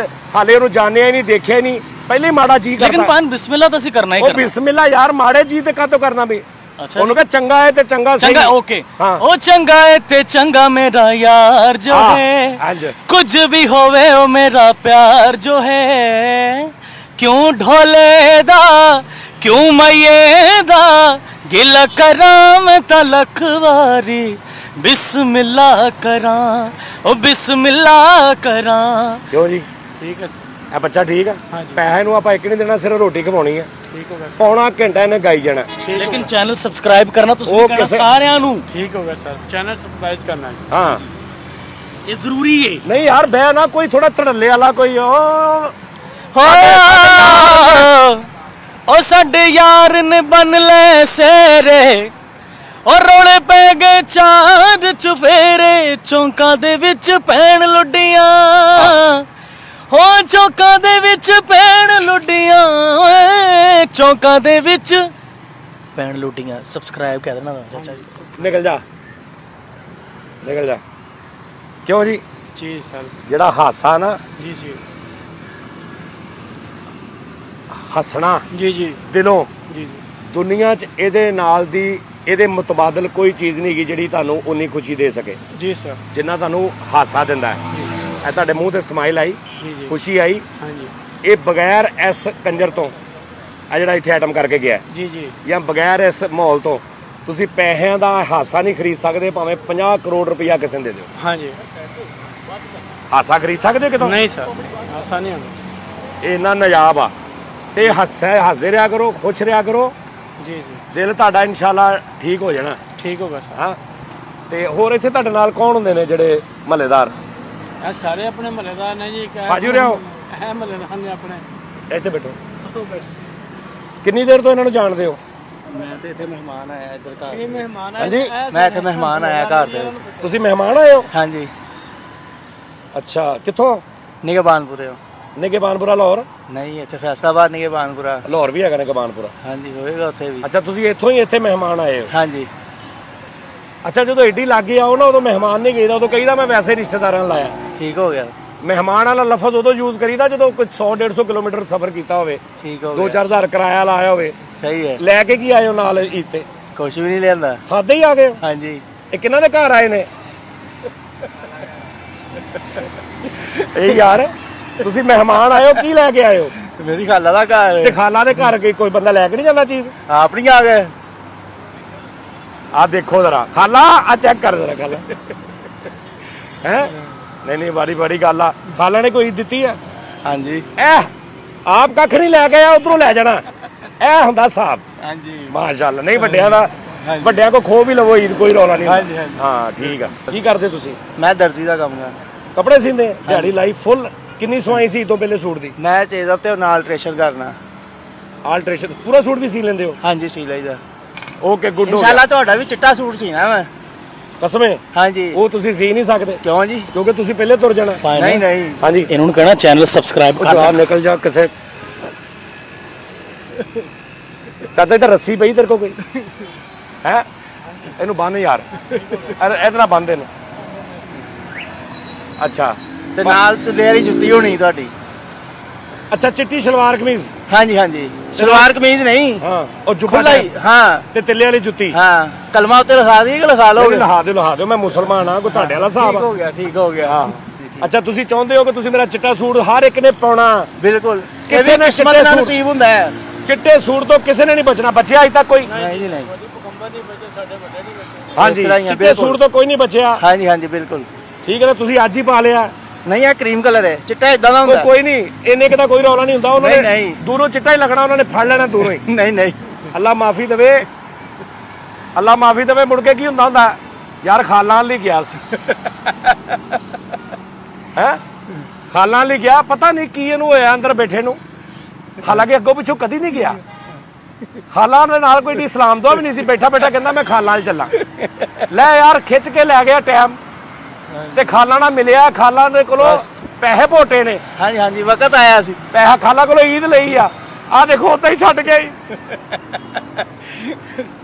ਹਾਲੇ ਉਹਨੂੰ ਜਾਣਿਆ ਹੀ ਨਹੀਂ, ਦੇਖਿਆ ਹੀ ਨਹੀਂ, ਪਹਿਲਾਂ ਹੀ ਮਾੜਾ ਜੀ ਲੇਕਿਨ ਕਰਦਾ। ਪਾਨ ਬਿਸਮਿਲ੍ਲਾ ਤਾਂ ਅਸੀਂ ਕਰਨਾ ਹੀ ਉਹ ਕਰਨਾ। ਬਿਸਮਿਲ੍ਲਾ ਯਾਰ, ਮਾੜੇ ਜੀ ਤੇ ਕਾਹਤੋਂ ਕਰਨਾ ਵੀ? ਅੱਛਾ ਉਹਨੂੰ ਕਹ ਚੰਗਾ ਹੈ ਤੇ ਚੰਗਾ ਸਹੀ। ਚੰਗਾ ਓਕੇ, ਹਾਂ। ਉਹ ਚੰਗਾ ਏ ਤੇ ਚੰਗਾ ਮੇਰਾ ਯਾਰ ਜੋ ਹਾਂ, ਹੈ, ਹਾਂਜੀ। ਕੁਝ ਵੀ ਹੋਵੇ ਉਹ ਮੇਰਾ ਪਿਆਰ ਜੋ ਹੈ, ਕਿਉਂ ਢੋਲੇ ਦਾ ਕਿਉਂ ਮਈਏ ਦਾ ਗਿਲਾ ਕਰਾਂ ਮੈਂ ਤਾਂ ਲੱਖ ਵਾਰੀ ਬਿਸਮਿਲ੍ਲਾ ਕਰਾਂ, ਉਹ ਬਿਸਮਿਲ੍ਲਾ ਕਰਾਂ। ਕਿਉਂ ਜੀ? ठीक है सर, ਇਹ ਬੱਚਾ ਠੀਕ ਆ? ਹਾਂਜੀ। ਪੈਸੇ ਨੂੰ ਆਪਾਂ ਇੱਕ ਨਹੀਂ ਦੇਣਾ, ਸਿਰਫ ਰੋਟੀ ਖਵਾਉਣੀ ਆ। ठीक होगा सर, ਪੌਣਾ ਘੰਟਾ ਇਹਨੇ ਗਾਈ ਜਾਣਾ। ਲੇਕਿਨ ਚੈਨਲ ਸਬਸਕ੍ਰਾਈਬ ਕਰਨਾ ਤੁਸੀਂ ਉਹ ਕਹਿਣਾ ਕਿਸੇ- ਸਾਰਿਆਂ ਨੂੰ, ठीक होगा सर, चैनल सब्सक्राइब करना है, ਹਾਂ ਇਹ ਜ਼ਰੂਰੀ ਹੈ। ਨਹੀਂ ਯਾਰ ਬਹਿ ਨਾ, ਕੋਈ ਥੋੜਾ ਧੜੱਲੇ ਵਾਲਾ ਕੋਈ ਹੋ ਉਹ ਸਾਡੇ ਯਾਰ ਨੇ ਬਨ ਲੈ ਸੇਰੇ, ਉਹ ਰੋਲੇ ਪੈ ਗਏ ਚਾਂਦ ਚੁਫੇਰੇ, ਚੌਂਕਾਂ ਦੇ ਵਿੱਚ ਪੈਣ ਲੁੱਡੀਆਂ, ਹੋ ਚੌਂਕਾਂ ਦੇ ਵਿੱਚ ਪੈਣ ਲੁੱਡੀਆਂ, ਓਏ ਚੌਂਕਾਂ ਦੇ ਵਿੱਚ ਪੈਣ ਲੁੱਡੀਆਂ। ਸਬਸਕ੍ਰਾਈਬ ਕਹਿ ਦੇਣਾ ਚਾਚਾ ਜੀ। ਨਿਕਲ ਜਾ, ਨਿਕਲ ਜਾ। ਕਿਉਂ ਜੀ? जी सर, ਜਿਹੜਾ ਹਾਸਾ ਨਾ, जी जी, ਹੱਸਣਾ जी जी, ਦਿਲੋਂ, जी जी, ਦੁਨੀਆ 'ਚ ਇਹਦੇ ਨਾਲ ਦੀ ਇਹਦੇ ਮੁਤਬਾਦਲ ਕੋਈ ਚੀਜ਼ ਨਹੀਂ ਹੈਗੀ ਜਿਹੜੀ ਤੁਹਾਨੂੰ ਉਨੀ ਖੁਸ਼ੀ ਦੇ ਸਕੇ जी सर, ਜਿੰਨਾ ਤੁਹਾਨੂੰ ਹਾਸਾ ਦਿੰਦਾ ਹੈ। ਇਹ ਤੁਹਾਡੇ ਮੂੰਹ ਤੇ ਸਮਾਈਲ ਆਈ, जी जी, ਖੁਸ਼ੀ ਆਈ, हाँ जी, ਇਹ ਬਗੈਰ ਇਸ ਕੰਜਰ ਤੋਂ, ਆ ਜਿਹੜਾ ਇੱਥੇ ਆਈਟਮ ਕਰਕੇ ਗਿਆ, जी जी, ਜਾਂ ਬਗੈਰ ਇਸ ਮਾਹੌਲ ਤੋਂ ਤੁਸੀਂ ਪੈਸਿਆਂ ਦਾ ਹਾਸਾ ਨਹੀਂ ਖਰੀਦ ਸਕਦੇ, ਭਾਵੇਂ 50 ਕਰੋੜ ਰੁਪਇਆ ਕਿਸੇ ਨੂੰ ਦੇ ਦਿਓ। हाँ जी, ਹਾਸਾ ਖਰੀਦ ਸਕਦੇ ਹੋ ਕਿਤੋਂ? नहीं सर, आसान नहीं होगा, ਇਹ ਇੰਨਾ ਨਜਾਬ ਆ। ਤੇ ਹੱਸਦੇ ਰਿਹਾ ਕਰੋ, ਖੁਸ਼ ਰਿਹਾ ਕਰੋ, जी जी, ਦਿਲ ਤੁਹਾਡਾ ਇਨਸ਼ਾਅੱਲਾ ਠੀਕ ਹੋ ਜਾਣਾ। ठीक होगा सर। ਹਾਂ। ਤੇ ਹੋਰ ਇੱਥੇ ਤੁਹਾਡੇ ਨਾਲ ਕੌਣ ਹੁੰਦੇ ਨੇ ਜਿਹੜੇ ਮਹੱਲੇਦਾਰ? ਇਹ ਸਾਰੇ ਆਪਣੇ ਮਹੱਲੇਦਾਰ ਨੇ ਜੀ, ਭਾਜੀ ਉਰੇ ਆਓ। ਇਹ ਮਹੱਲੇਦਾਰ ਨੇ ਆਪਣੇ। ਇੱਥੇ ਬੈਠੋ। ਕਿੰਨੀ ਦੇਰ ਤੋਂ ਇਹਨਾਂ ਨੂੰ ਜਾਣਦੇ ਹੋ? ਮੈਂ ਤੇ ਇੱਥੇ ਮਹਿਮਾਨ ਆਇਆ ਇੱਧਰ ਘਰ। ਇਹ ਮਹਿਮਾਨ ਹਾਂਜੀ ਮੈਂ ਇੱਥੇ ਮਹਿਮਾਨ ਆਇਆ ਘਰ ਦੇ ਵਿੱਚ। ਤੁਸੀਂ ਮਹਿਮਾਨ ਆਏ ਹੋ? ਹਾਂਜੀ ਅੱਛਾ ਕਿੱਥੋਂ? ਨਿਗਬਾਨਪੁਰੇ ਹੋ? ਨਿਗੇਬਾਨਪੁਰਾ ਲਾਹੌਰ? ਨਹੀਂ ਇੱਥੇ ਫੈਸਲਾਬਾਦ ਨਿਗਬਾਨਪੁਰਾ। ਲਾਹੌਰ ਵੀ ਹੈਗਾ ਨਿਗੇਬਾਨਪੁਰਾ। ਹਾਂਜੀ ਹੋਏਗਾ ਉੱਥੇ ਵੀ। ਅੱਛਾ ਤੁਸੀਂ ਇੱਥੋਂ ਹੀ ਇੱਥੇ ਮਹਿਮਾਨ ਆਏ ਹੋ? ਹਾਂਜੀ ਅੱਛਾ ਜਦੋਂ ਏਡੀ ਲਾਗੇ ਆਓ ਨਾ ਉਦੋਂ ਮਹਿਮਾਨ ਨਹੀਂ ਕਹੀਦਾ, ਉਦੋਂ ਕਹੀਦਾ ਮੈਂ ਵੈਸੇ ਰਿਸ਼ਤੇਦਾਰਾਂ ਨਾਲ ਆਇਆ। ਠੀਕ ਹੋ ਗਿਆ। ਮਹਿਮਾਨ ਵਾਲਾ ਲਫ਼ਜ਼ ਉਦੋਂ ਯੂਜ਼ ਕਰੀਦਾ ਜਦੋਂ ਕੋਈ 100-150 ਕਿਲੋਮੀਟਰ ਸਫ਼ਰ ਕੀਤਾ ਹੋਵੇ, ਠੀਕ ਹੋ ਗਿਆ। 2-4 ਹਜ਼ਾਰ ਕਿਰਾਇਆ ਲਾਇਆ ਹੋਵੇ। ਸਹੀ ਹੈ। ਲੈ ਕੇ ਕੀ ਆਏ ਹੋ ਨਾਲ ਈਦ ਤੇ? ਕੁਛ ਵੀ ਨਹੀਂ ਲਿਆਂਦਾ। ਸਾਦੇ ਹੀ ਆ ਗਏ ਹੋ? ਹਾਂਜੀ ਇਹ ਕਿਹਨਾਂ ਦੇ ਘਰ ਆਏ ਨੇ? ਇਹ ਯਾਰ ਤੁਸੀਂ ਮਹਿਮਾਨ ਆਏ ਹੋ, ਕੀ ਲੈ ਕੇ ਆਏ ਹੋ? ਮੇਰੀ ਖਾਲਾ ਦਾ ਘਰ। ਤੇ ਖਾਲਾ ਦੇ ਘਰ ਕੋਈ ਬੰਦਾ ਲੈ ਕੇ ਨਹੀਂ ਜਾਂਦਾ ਚੀਜ਼? ਆਪ ਨਹੀਂ ਆ ਗਏ? ਆ ਦੇਖੋ ਜ਼ਰਾ ਖਾਲਾ, ਆ ਚੈੱਕ ਕਰ ਜ਼ਰਾ ਖਾਲਾ ਹੈ। ਨਹੀਂ ਬੜੀ ਗੱਲ ਆ। ਖਾਲਾ ਨੇ ਕੋਈ ਦਿੱਤੀ ਆ? ਹਾਂਜੀ ਆਪ ਕੱਖ ਨਹੀਂ ਲੈ ਕੇ ਆਇਆ, ਉਧਰੋਂ ਲੈ ਜਾਣਾ। ਇਹ ਹੁੰਦਾ ਸਾਹਿਬ। ਹਾਂਜੀ ਮਾਸ਼ਾਅੱਲਾ। ਨਹੀਂ ਵੱਡਿਆਂ ਦਾ, ਵੱਡਿਆਂ ਕੋ ਖੋ ਵੀ ਲਵੋ ਈਦ, ਕੋਈ ਰੌਲਾ ਨਹੀਂ। ਹਾਂਜੀ ਹਾਂਜੀ ਹਾਂ ਠੀਕ ਆ। ਕੀ ਕਰਦੇ ਤੁਸੀਂ? ਮੈਂ ਦਰਜੀ ਦਾ ਕੰਮ ਕਰਦਾ। ਕੱਪੜੇ ਸੀਂਦੇ? ਦਿਹਾੜੀ ਲਾਈ ਫੁੱਲ? ਕਿੰਨੀ ਸਵਾਈ ਸੀ ਤੋਂ ਪਹਿਲੇ ਸੂਟ ਦੀ? ਮੈਂ ਚਾਹੀਦਾ ਤੇ ਨਾਲ ਆਲਟਰੇਸ਼ਨ ਕਰਨਾ। ਆਲਟਰੇਸ਼ਨ ਪੂਰਾ ਸੂਟ ਵੀ ਸੀ ਲੈਂਦੇ ਹੋ? ਹਾਂਜੀ ਸੀ ਲਈਦਾ। Okay good. ਇਨਸ਼ਾਅੱਲਾ ਤੁਹਾਡਾ ਵੀ ਚਿੱਟਾ ਸੂਟ ਸੀਣਾ ਮੈਂ। ਕਸਮੇ? ਹਾਂਜੀ। ਉਹ ਤੁਸੀਂ ਸੀ ਨਹੀਂ ਸਕਦੇ। ਕਿਉਂ ਜੀ? ਕਿਉਂਕਿ ਤੁਸੀਂ ਪਹਿਲੇ ਤੁਰ ਜਾਣਾ। ਨਹੀਂ ਨਹੀਂ ਹਾਂਜੀ ਇਹਨਾਂ ਨੂੰ ਕਹਿਣਾ ਚੈਨਲ ਸਬਸਕ੍ਰਾਈਬ ਕਰ ਜਾ ਨਿਕਲ ਜਾ ਕਿਸੇ। ਚਾਹਤੇ ਤਾਂ ਰੱਸੀ ਪਈ ਤੇਰੇ ਕੋ ਕੋਈ ਹੈ? ਇਹਨੂੰ ਬੰਨ ਯਾਰ, ਇਹਦੇ ਨਾਲ ਬੰਨ ਇਹਨੂੰ। ਅੱਛਾ ਤੇ ਨਾਲ ਤੇ ਵਾਲੀ ਜੁੱਤੀ ਹੋਣੀ ਤੁਹਾਡੀ। ਅੱਛਾ ਚਿੱਟੀ ਸਲਵਾਰ ਕਮੀਜ਼? ਹਾਂਜੀ ਹਾਂਜੀ ਸਲਵਾਰ ਕਮੀਜ਼ ਨਹੀਂ। ਹਾਂ ਉਹ ਜੁੱਬਾ ਖੁੱਲਾ ਹੀ। ਹਾਂ ਤੇ ਤਿੱਲੇ ਵਾਲੀ ਜੁੱਤੀ? ਹਾਂ ਕਲਮਾ ਉੱਤੇ ਲਿਖਾ ਦਈਏ ਕਿ ਲਿਖਾ ਲੋਗੇ? ਲਹਾ ਦਿਓ ਮੈਂ ਮੁਸਲਮਾਨ ਆ, ਕੋਈ ਤੁਹਾਡੇ ਵਾਲਾ ਹਿਸਾਬ ਠੀਕ ਆ। ਹੋ ਗਿਆ ਠੀਕ ਹੋ ਗਿਆ। ਹਾਂ ਅੱਛਾ ਤੁਸੀਂ ਚਾਹੁੰਦੇ ਹੋ ਕਿ ਤੁਸੀਂ ਮੇਰਾ ਚਿੱਟਾ ਸੂਟ ਹਰ ਇੱਕ ਨੇ ਪਾਉਣਾ? ਬਿਲਕੁਲ ਕਿਸੇ ਕਿਸੇ ਨੇ ਕਿਸਮਤ ਚਿੱਟੇ ਨਾਲ ਸੂਟ- ਨਸੀਬ ਹੁੰਦਾ ਹੈ। ਚਿੱਟੇ ਸੂਟ ਤੋਂ ਕਿਸੇ ਨੇ ਨਹੀਂ ਬਚਣਾ। ਬਚਿਆ ਅਜ ਤੱਕ ਕੋਈ? ਨਹੀਂ ਜੀ ਨਹੀਂ। ਹਾਂਜੀ ਇਸ ਤਰ੍ਹਾਂ ਹੀ ਆ, ਚਿੱਟੇ ਬਿਲਕੁਲ। ਸੂਟ ਤੋਂ ਕੋਈ ਨਹੀਂ ਬਚਿਆ। ਹਾਂਜੀ ਹਾਂਜੀ ਬਿਲਕੁਲ ਠੀਕ ਹੈ ਨਾ, ਤੁਸੀਂ ਅੱਜ ਹੀ ਪਾ ਲਿਆ। ਨਹੀਂ ਇਹ ਕਰੀਮ ਕਲਰ ਹੈ। ਚਿੱਟਾ ਇਦਾਂ ਦਾ ਹੁੰਦਾ। ਕੋਈ ਨਹੀਂ, ਇੰਨੇ ਕਿ ਦਾ ਕੋਈ ਰੌਲਾ ਨਹੀਂ ਹੁੰਦਾ। ਉਹਨਾਂ ਨੇ ਨਹੀਂ। ਦੂਰੋਂ ਚਿੱਟਾ ਹੀ ਲੱਗਣਾ, ਉਹਨਾਂ ਨੇ ਫੜ ਲੈਣਾ ਦੂਰੋਂ ਹੀ। ਨਹੀਂ ਨਹੀਂ ਅੱਲਾ ਮਾਫੀ ਦੇਵੇ, ਅੱਲਾ ਮਾਫੀ ਦੇਵੇ। ਮੁੜ ਕੇ ਕੀ ਹੁੰਦਾ ਯਾਰ, ਖਾਲਾਂ ਲਈ ਗਿਆ ਸੀ ਹੈ, ਖਾਲਾਂ ਲਈ ਗਿਆ, ਪਤਾ ਨਹੀਂ ਕੀ ਇਹਨੂੰ ਹੋਇਆ ਅੰਦਰ ਬੈਠੇ ਨੂੰ। ਹਾਲਾਂਕਿ ਅੱਗੋਂ ਪਿੱਛੋਂ ਕਦੀ ਨਹੀਂ ਗਿਆ। ਖਾਲਾਂ ਦੇ ਨਾਲ ਕੋਈ ਇਸਲਾਮ ਦਾ ਵੀ ਨਹੀਂ ਸੀ। ਬੈਠਾ ਕਹਿੰਦਾ ਮੈਂ ਖਾਲਾਂ 'ਚ ਚੱਲਾਂ। ਲੈ ਯਾਰ ਖਿੱਚ ਕੇ ਲੈ ਗਿਆ ਟਾਈਮ ਤੇ ਖਾਲਾਂ ਨਾਲ ਮਿਲਿਆ। ਖਾਲਾਂ ਦੇ ਕੋਲੋਂ ਪੈਸੇ ਭੋਟੇ ਨੇ। ਹਾਂਜੀ ਹਾਂਜੀ ਵਕਤ ਆਇਆ ਸੀ। ਪੈਸਾ ਖਾਲਾਂ ਕੋਲੋਂ ਈਦ ਲਈ ਆ। ਆਹ ਦੇਖੋ ਉੱਤੇ ਹੀ ਛੱਡ ਗਈ।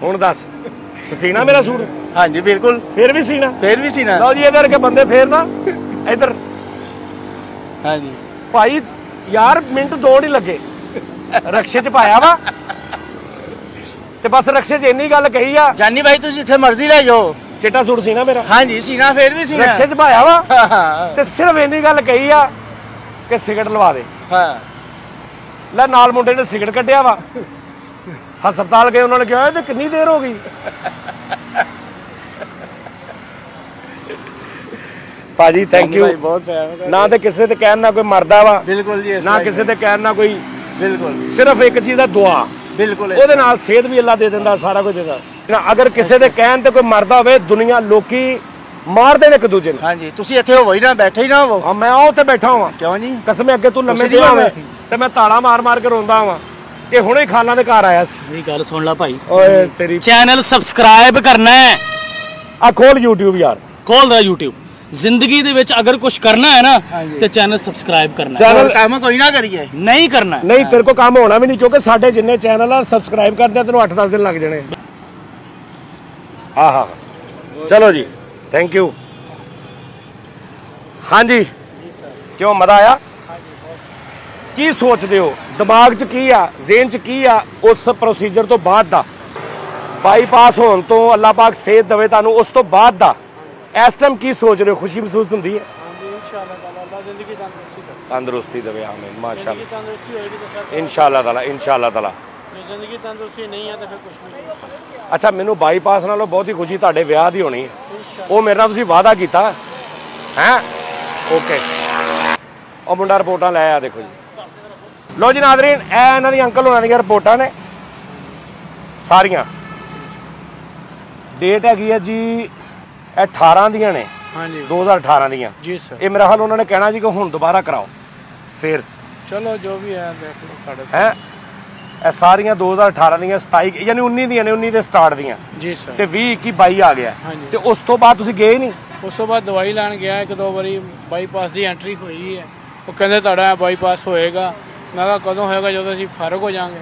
ਹੁਣ ਦੱਸ ਸੀਣਾ ਮੇਰਾ ਸੂਟ? ਹਾਂਜੀ ਬਿਲਕੁਲ ਫੇਰ ਵੀ ਸੀਣਾ? ਫੇਰ ਵੀ ਸੀ ਨਾ। ਲਓ ਜੀ ਇਧਰ ਕੇ ਬੰਦੇ ਫੇਰ ਨਾ ਇਧਰ। ਹਾਂਜੀ ਭਾਈ ਯਾਰ ਮਿੰਟ ਦੋ ਨਹੀਂ ਲੱਗੇ, ਰਕਸ਼ੇ 'ਚ ਪਾਇਆ ਵਾ ਤੇ ਬਸ ਰਕਸ਼ੇ 'ਚ ਇੰਨੀ ਗੱਲ ਕਹੀ ਆ, ਜਾਨੀ ਭਾਈ ਤੁਸੀਂ ਜਿੱਥੇ ਮਰਜ਼ੀ ਲੈ ਜਾਓ। ਚਿੱਟਾ ਸੂਟ ਸੀਣਾ ਮੇਰਾ? ਹਾਂਜੀ ਸੀਨਾ ਫੇਰ ਵੀ ਸੀਨਾ। ਰਕਸ਼ੇ 'ਚ ਪਾਇਆ ਵਾ ਹਾਂ ਤੇ ਸਿਰਫ ਇੰਨੀ ਗੱਲ ਕਹੀ ਆ ਕਿ ਸਿਗਰਟ ਲਵਾ ਦੇ। ਹਾਂ ਲੈ ਨਾਲ ਮੁੰਡੇ ਨੇ ਸਿਗਰਟ ਕੱਢਿਆ ਵਾ। ਹਸਪਤਾਲ ਗਏ, ਉਹਨਾਂ ਨੇ ਕਿਹਾ ਇਹ ਤੇ ਕਿੰਨੀ ਦੇਰ ਹੋ ਗਈ। ਭਾਜੀ ਥੈਂਕ ਯੂ। ਬਹੁਤ ਫੈਨ ਨਾ ਤੇ ਕਿਸੇ ਤੇ ਕਹਿਣ ਨਾ ਕੋਈ ਮਰਦਾ ਵਾ, ਬਿਲਕੁਲ ਜੀ। ਨਾ ਕਿਸੇ ਤੇ ਕਹਿਣ ਨਾ ਕੋਈ। ਬਿਲਕੁਲ ਸਿਰਫ ਇੱਕ ਚੀਜ਼ ਦਾ ਦੁਆ, ਬਿਲਕੁਲ ਉਹਦੇ ਨਾਲ ਸਿਹਤ ਵੀ ਅੱਲਾ ਦੇ ਦਿੰਦਾ, ਸਾਰਾ ਕੁਝ ਦਿੰਦਾ। ਅਗਰ ਕਿਸੇ ਦੇ ਕਹਿਣ ਤੇ ਕੋਈ ਮਰਦਾ ਹੋਵੇ, ਦੁਨੀਆ ਲੋਕੀ ਮਾਰਦੇ ਨੇ ਇੱਕ ਦੂਜੇ ਨੂੰ। ਹਾਂਜੀ ਤੁਸੀਂ ਇੱਥੇ ਹੋਵੋ ਹੀ ਨਾ, ਬੈਠੇ ਹੀ ਨਾ ਹੋਵੋ। ਹਾਂ ਮੈਂ ਉੱਥੇ ਬੈਠਾ ਹਾਂ। ਕਿਉਂ ਜੀ? ਕਸਮੇ ਅੱਗੇ ਤੂੰ ਲੰਮੇ ਤੁਸੀਂ ਪਿਆ ਨਹੀਂ ਹੋਵੇ ਤੇ ਮੈਂ ਤਾਲਾ ਮਾਰ ਕੇ ਰੋਂਦਾ ਹਾਂ। ਇਹ ਹੁਣੇ ਖਾਲਾਂ ਦੇ ਘਰ ਆਇਆ ਸੀ। ਇਹ ਗੱਲ ਸੁਣ ਲੈ ਭਾਈ, ਓਏ ਤੇਰੀ ਚੈਨਲ ਸਬਸਕ੍ਰਾਈਬ ਕਰਨਾ ਹੈ। ਆ ਖੋਲ YouTube ਯਾਰ, ਖੋਲ ਦਾ YouTube। ਜ਼ਿੰਦਗੀ ਦੇ ਵਿੱਚ ਅਗਰ ਕੁਝ ਕਰਨਾ ਹੈ ਨਾ ਤੇ ਚੈਨਲ ਸਬਸਕ੍ਰਾਈਬ ਕਰਨਾ ਹੈ। ਹੋਰ ਕੰਮ ਕੋਈ ਨਾ ਕਰੀਏ। ਨਹੀਂ ਕਰਨਾ ਨਹੀਂ ਤੇਰੇ ਕੋ ਕੰਮ ਹੋਣਾ ਵੀ ਨਹੀਂ, ਕਿਉਂਕਿ ਸਾਡੇ ਜਿੰਨੇ ਚੈਨਲ ਆ ਸਬਸਕ੍ਰਾਈਬ ਕਰਦੇ ਆ ਤੈਨੂੰ 8-10 ਦਿਨ ਲੱਗ ਜਾਣੇ। ਆਹਾ ਚਲੋ ਜੀ ਥੈਂਕ ਯੂ। ਹਾਂਜੀ ਕਿਉਂ ਮਜ਼ਾ ਆਇਆ? ਕੀ ਸੋਚਦੇ ਹੋ ਦਿਮਾਗ 'ਚ, ਕੀ ਆ ਜ਼ੇਨ 'ਚ, ਕੀ ਆ ਉਸ ਪ੍ਰੋਸੀਜਰ ਤੋਂ ਬਾਅਦ ਦਾ? ਬਾਈਪਾਸ ਹੋਣ ਤੋਂ ਅੱਲਾਹ ਪਾਕ ਸਿਹਤ ਦੇਵੇ ਤੁਹਾਨੂੰ, ਉਸ ਤੋਂ ਬਾਅਦ ਦਾ ਇਸ ਟਾਈਮ ਕੀ ਸੋਚ ਰਹੇ ਹੋ? ਖੁਸ਼ੀ ਮਹਿਸੂਸ ਹੁੰਦੀ ਹੈ? इंशाअल्लाह ताला अल्लाह जिंदगी तंदुरुस्ती दे। ਤੰਦਰੁਸਤੀ ਦੇਵੇ ਆਮੀਨ ਮਾਸ਼ਾਅੱਲਾ। जिंदगी तंदुरुस्ती होएगी तो सब। ਇਨਸ਼ਾਅੱਲਾ ਤਾਲਾ ਇਨਸ਼ਾਅੱਲਾ ਤਾਲਾ। जो जिंदगी तंदुरुस्ती नहीं है तो फिर कुछ नहीं। ਅੱਛਾ ਮੈਨੂੰ ਬਾਈਪਾਸ ਨਾਲੋਂ ਬਹੁਤੀ ਖੁਸ਼ੀ ਤੁਹਾਡੇ ਵਿਆਹ ਦੀ ਹੋਣੀ ਹੈ। ਉਹ ਮੇਰੇ ਨਾਲ ਤੁਸੀਂ ਵਾਅਦਾ ਕੀਤਾ ਹੈ। ਓਕੇ ਉਹ ਮੁੰਡਾ ਰਿਪੋਰਟਾਂ ਲੈ ਆ, ਦੇਖੋ ਜੀ। ਲੋ ਜੀ ਨਾਜ਼ਰੀਨ, ਇਹ ਇਹਨਾਂ ਦੀ ਅੰਕਲ ਹੋਣਾ ਦੀਆਂ ਰਿਪੋਰਟਾਂ ਨੇ ਸਾਰੀਆਂ। ਡੇਟ ਹੈਗੀ ਹੈ ਜੀ ਇਹ 18 ਦੀਆਂ ਨੇ, हाँ जी 2018 ਦੀਆਂ जी सर। ਇਹ ਮੇਰਾ ਹਾਲ ਉਹਨਾਂ ਨੇ ਕਹਿਣਾ ਜੀ ਕਿ ਹੁਣ ਦੁਬਾਰਾ ਕਰਾਓ। ਫਿਰ ਚਲੋ ਜੋ ਵੀ ਹੈ ਦੇਖ ਲਓ ਤੁਹਾਡੇ ਹੈ ਇਹ ਸਾਰੀਆਂ 2018 ਦੀਆਂ 27 ਯਾਨੀ 19 ਦੀਆਂ ਨੇ 19 ਦੇ ਸਟਾਰਟ ਦੀਆਂ ਜੀ ਸਰ ਤੇ 20 21 22 ਆ ਗਿਆ ਹਾਂਜੀ। ਤੇ ਉਸ ਤੋਂ ਬਾਅਦ ਤੁਸੀਂ ਗਏ ਨਹੀਂ ਉਸ ਤੋਂ ਬਾਅਦ ਦਵਾਈ ਲੈਣ ਗਿਆ ਇੱਕ ਦੋ ਵਾਰੀ ਬਾਈਪਾਸ ਦੀ ਐਂਟਰੀ ਹੋਈ ਹੈ ਉਹ ਕਹਿੰਦੇ ਤੁਹਾਡਾ ਬਾਈਪਾਸ ਹੋਏਗਾ ਮੈਂ ਕਿਹਾ ਕਦੋਂ ਹੋਏਗਾ ਜਦੋਂ ਅਸੀਂ ਫਰਕ ਹੋ ਜਾਾਂਗੇ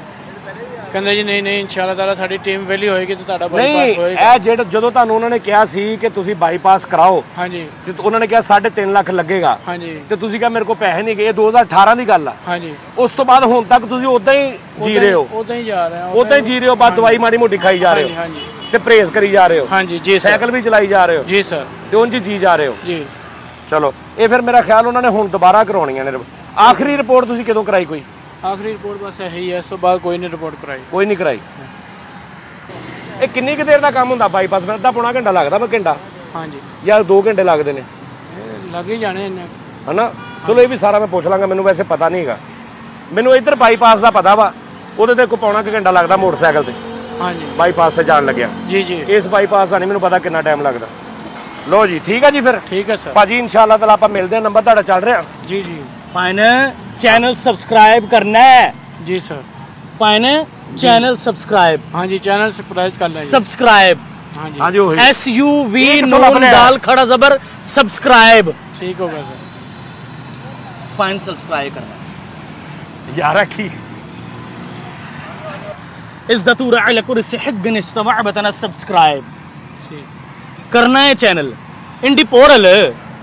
ਕਹਿੰਦੇ ਜੀ ਨਹੀਂ ਨਹੀਂ ਇਨਸ਼ਾਅੱਲਾ ਤਾਲਾ ਸਾਡੀ ਟੀਮ ਵਿਹਲੀ ਹੋਏਗੀ ਤੇ ਤੁਹਾਡਾ ਬਾਈਪਾਸ ਨਹੀਂ ਹੋਏਗਾ ਇਹ ਜਿਹੜਾ ਜਦੋਂ ਤੁਹਾਨੂੰ ਉਹਨਾਂ ਨੇ ਕਿਹਾ ਸੀ ਕਿ ਤੁਸੀਂ ਬਾਈਪਾਸ ਕਰਾਓ ਹਾਂਜੀ ਤੇ ਉਹਨਾਂ ਨੇ ਕਿਹਾ 3.5 ਲੱਖ ਲੱਗੇਗਾ ਹਾਂਜੀ ਤੇ ਤੁਸੀਂ ਕਿਹਾ ਮੇਰੇ ਕੋਲ ਪੈਸੇ ਨਹੀਂ ਗਏ 2018 ਦੀ ਗੱਲ ਆ ਹਾਂਜੀ ਉਸ ਤੋਂ ਬਾਅਦ ਹੁਣ ਤੱਕ ਤੁਸੀਂ ਉਦਾਂ ਹੀ ਜੀ ਰਹੇ ਹੋ ਉਦਾਂ ਹੀ ਜਾ ਰਹੇ ਹਾਂ ਉਦਾਂ ਹੀ ਜੀ ਰਹੇ ਹੋ ਬਾਅਦ ਦਵਾਈ ਮਾੜੀ ਮੋਟੀ ਖਾਈ ਜਾ ਰਹੇ ਹੋ ਹਾਂਜੀ ਤੇ ਪਰਹੇਜ਼ ਕਰੀ ਜਾ ਰਹੇ ਹੋ ਹਾਂਜੀ ਜੀ ਸਰ ਸਾਈਕਲ ਵੀ ਚਲਾਈ ਜਾ ਰਹੇ ਹੋ ਜੀ ਸਰ ਤੇ ਉਂਝ ਜੀ ਜਾ ਰਹੇ ਹੋ ਜੀ ਚਲੋ ਇਹ ਫਿਰ ਮੇਰਾ ਖਿਆਲ ਉਹਨਾਂ ਨੇ ਹੁਣ ਦੁਬਾਰਾ ਕਰਾਉਣੀਆਂ ਨੇ ਆਖਰੀ ਰਿਪੋਰਟ ਤੁਸੀਂ ਕਦੋਂ ਕਰਾਈ ਕੋਈ ਆਖਰੀ ਰਿਪੋਰਟ ਬਸ ਇਹੀ ਹੈ ਇਸ ਤੋਂ ਬਾਅਦ ਕੋਈ ਨਹੀਂ ਰਿਪੋਰਟ ਕਰਾਈ ਕੋਈ ਨਹੀਂ ਕਰਾਈ ਇਹ ਕਿੰਨੀ ਕੁ ਦੇਰ ਦਾ ਕੰਮ ਹੁੰਦਾ ਬਾਈਪਾਸ ਫਿਰ ਅੱਧਾ ਪੌਣਾ ਘੰਟਾ ਲੱਗਦਾ ਵਾ ਘੰਟਾ ਹਾਂਜੀ ਜਾਂ 2 ਘੰਟੇ ਲੱਗਦੇ ਨੇ ਇਹ ਲੱਗ ਹੀ ਜਾਣੇ ਇੰਨੇ ਹਨਾ ਚਲੋ ਇਹ ਵੀ ਸਾਰਾ ਮੈਂ ਪੁੱਛ ਲਾਂਗਾ ਮੈਨੂੰ ਵੈਸੇ ਪਤਾ ਨਹੀਂ ਹੈਗਾ ਮੈਨੂੰ ਇੱਧਰ ਬਾਈਪਾਸ ਦਾ ਪਤਾ ਵਾ ਉਹਦੇ ਤੇ ਕੋ ਪੌਣਾ ਕੁ ਘੰਟਾ ਲੱਗਦਾ ਮੋਟਰਸਾਈਕਲ ਤੇ ਹਾਂਜੀ ਬਾਈਪਾਸ ਤੇ ਜਾਣ ਲੱਗਿਆ ਜੀ ਜੀ ਇਸ ਬਾਈਪਾਸ ਦਾ ਨਹੀਂ ਮੈਨੂੰ ਪਤਾ ਕਿੰਨਾ ਟਾਈਮ ਲੱਗਦਾ ਲੋ ਜੀ ਠੀਕ ਹੈ ਜੀ ਫਿਰ ਠੀਕ ਹੈ ਸਰ ਭਾਜੀ ਇਨਸ਼ਾਅੱਲਾ ਤਾਲਾ ਆਪਾਂ ਮਿਲਦੇ ਹਾਂ ਨੰਬਰ ਤੁਹਾਡਾ ਚੱਲ ਰਿਹਾ ਜੀ ਜੀ पाइन चैनल सब्सक्राइब करना है जी सर पाइन चैनल सब्सक्राइब हाँ जी चैनल सब्सक्राइब कर लेंगे सब्सक्राइब हाँ जी ਹਾਂਜੀ ਉਹੀ SUV एक तो नून अपने- डाल खड़ा जबर सब्सक्राइब ठीक होगा सर पाइन सब्सक्राइब करना है ਯਾਰ ਕੀ इज्जतु रअलकुर सिहग निस्तवा बतना सब्सक्राइब ठीक करना है चैनल इंडी पोरल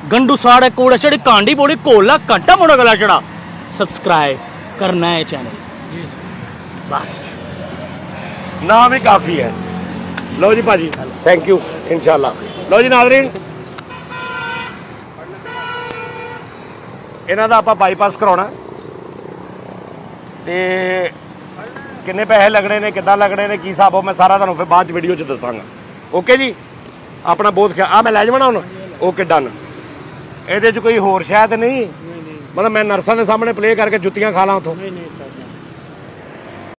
गंडू साड़े कोड़े चढ़ी कांडी बोड़ी कोला कांटा मोड़ा गला चढ़ा सब्सक्राइब करना है चैनल जी सर बस ਨਾਮ ਹੀ ਕਾਫੀ ਹੈ ਲਓ ਜੀ ਭਾਜੀ ਥੈਂਕ ਯੂ ਇਨਸ਼ਾਅੱਲਾ ਲਓ ਜੀ ਨਾਜ਼ਰੀਨ ਇਹਨਾਂ ਦਾ ਆਪਾਂ ਬਾਈਪਾਸ ਕਰਾਉਣਾ ਤੇ ਕਿੰਨੇ ਪੈਸੇ ਲੱਗਣੇ ਨੇ ਕਿੱਦਾਂ ਲੱਗਣੇ ਨੇ ਕੀ ਹਿਸਾਬ ਹੋ ਮੈਂ ਸਾਰਾ ਤੁਹਾਨੂੰ ਫਿਰ ਬਾਅਦ ਚ ਵੀਡੀਓ ਚ ਦੱਸਾਂਗਾ ਓਕੇ ਜੀ ਆਪਣਾ ਬਹੁਤ ਖਿਆਲ ਆ ਮੈਂ ਲੈ ਜਾਵਣਾ ਹੁਣ ਓਕੇ ਡਨ ਇਹਦੇ ਚ ਕੋਈ ਹੋਰ ਸ਼ਾਇਦ ਨਹੀਂ ਮਤਲਬ ਮੈਂ ਨਰਸਾਂ ਦੇ ਸਾਹਮਣੇ ਪਲੇ ਕਰਕੇ ਜੁੱਤੀਆਂ ਖਾ ਲਾਂ ਉਥੋਂ नहीं नहीं सर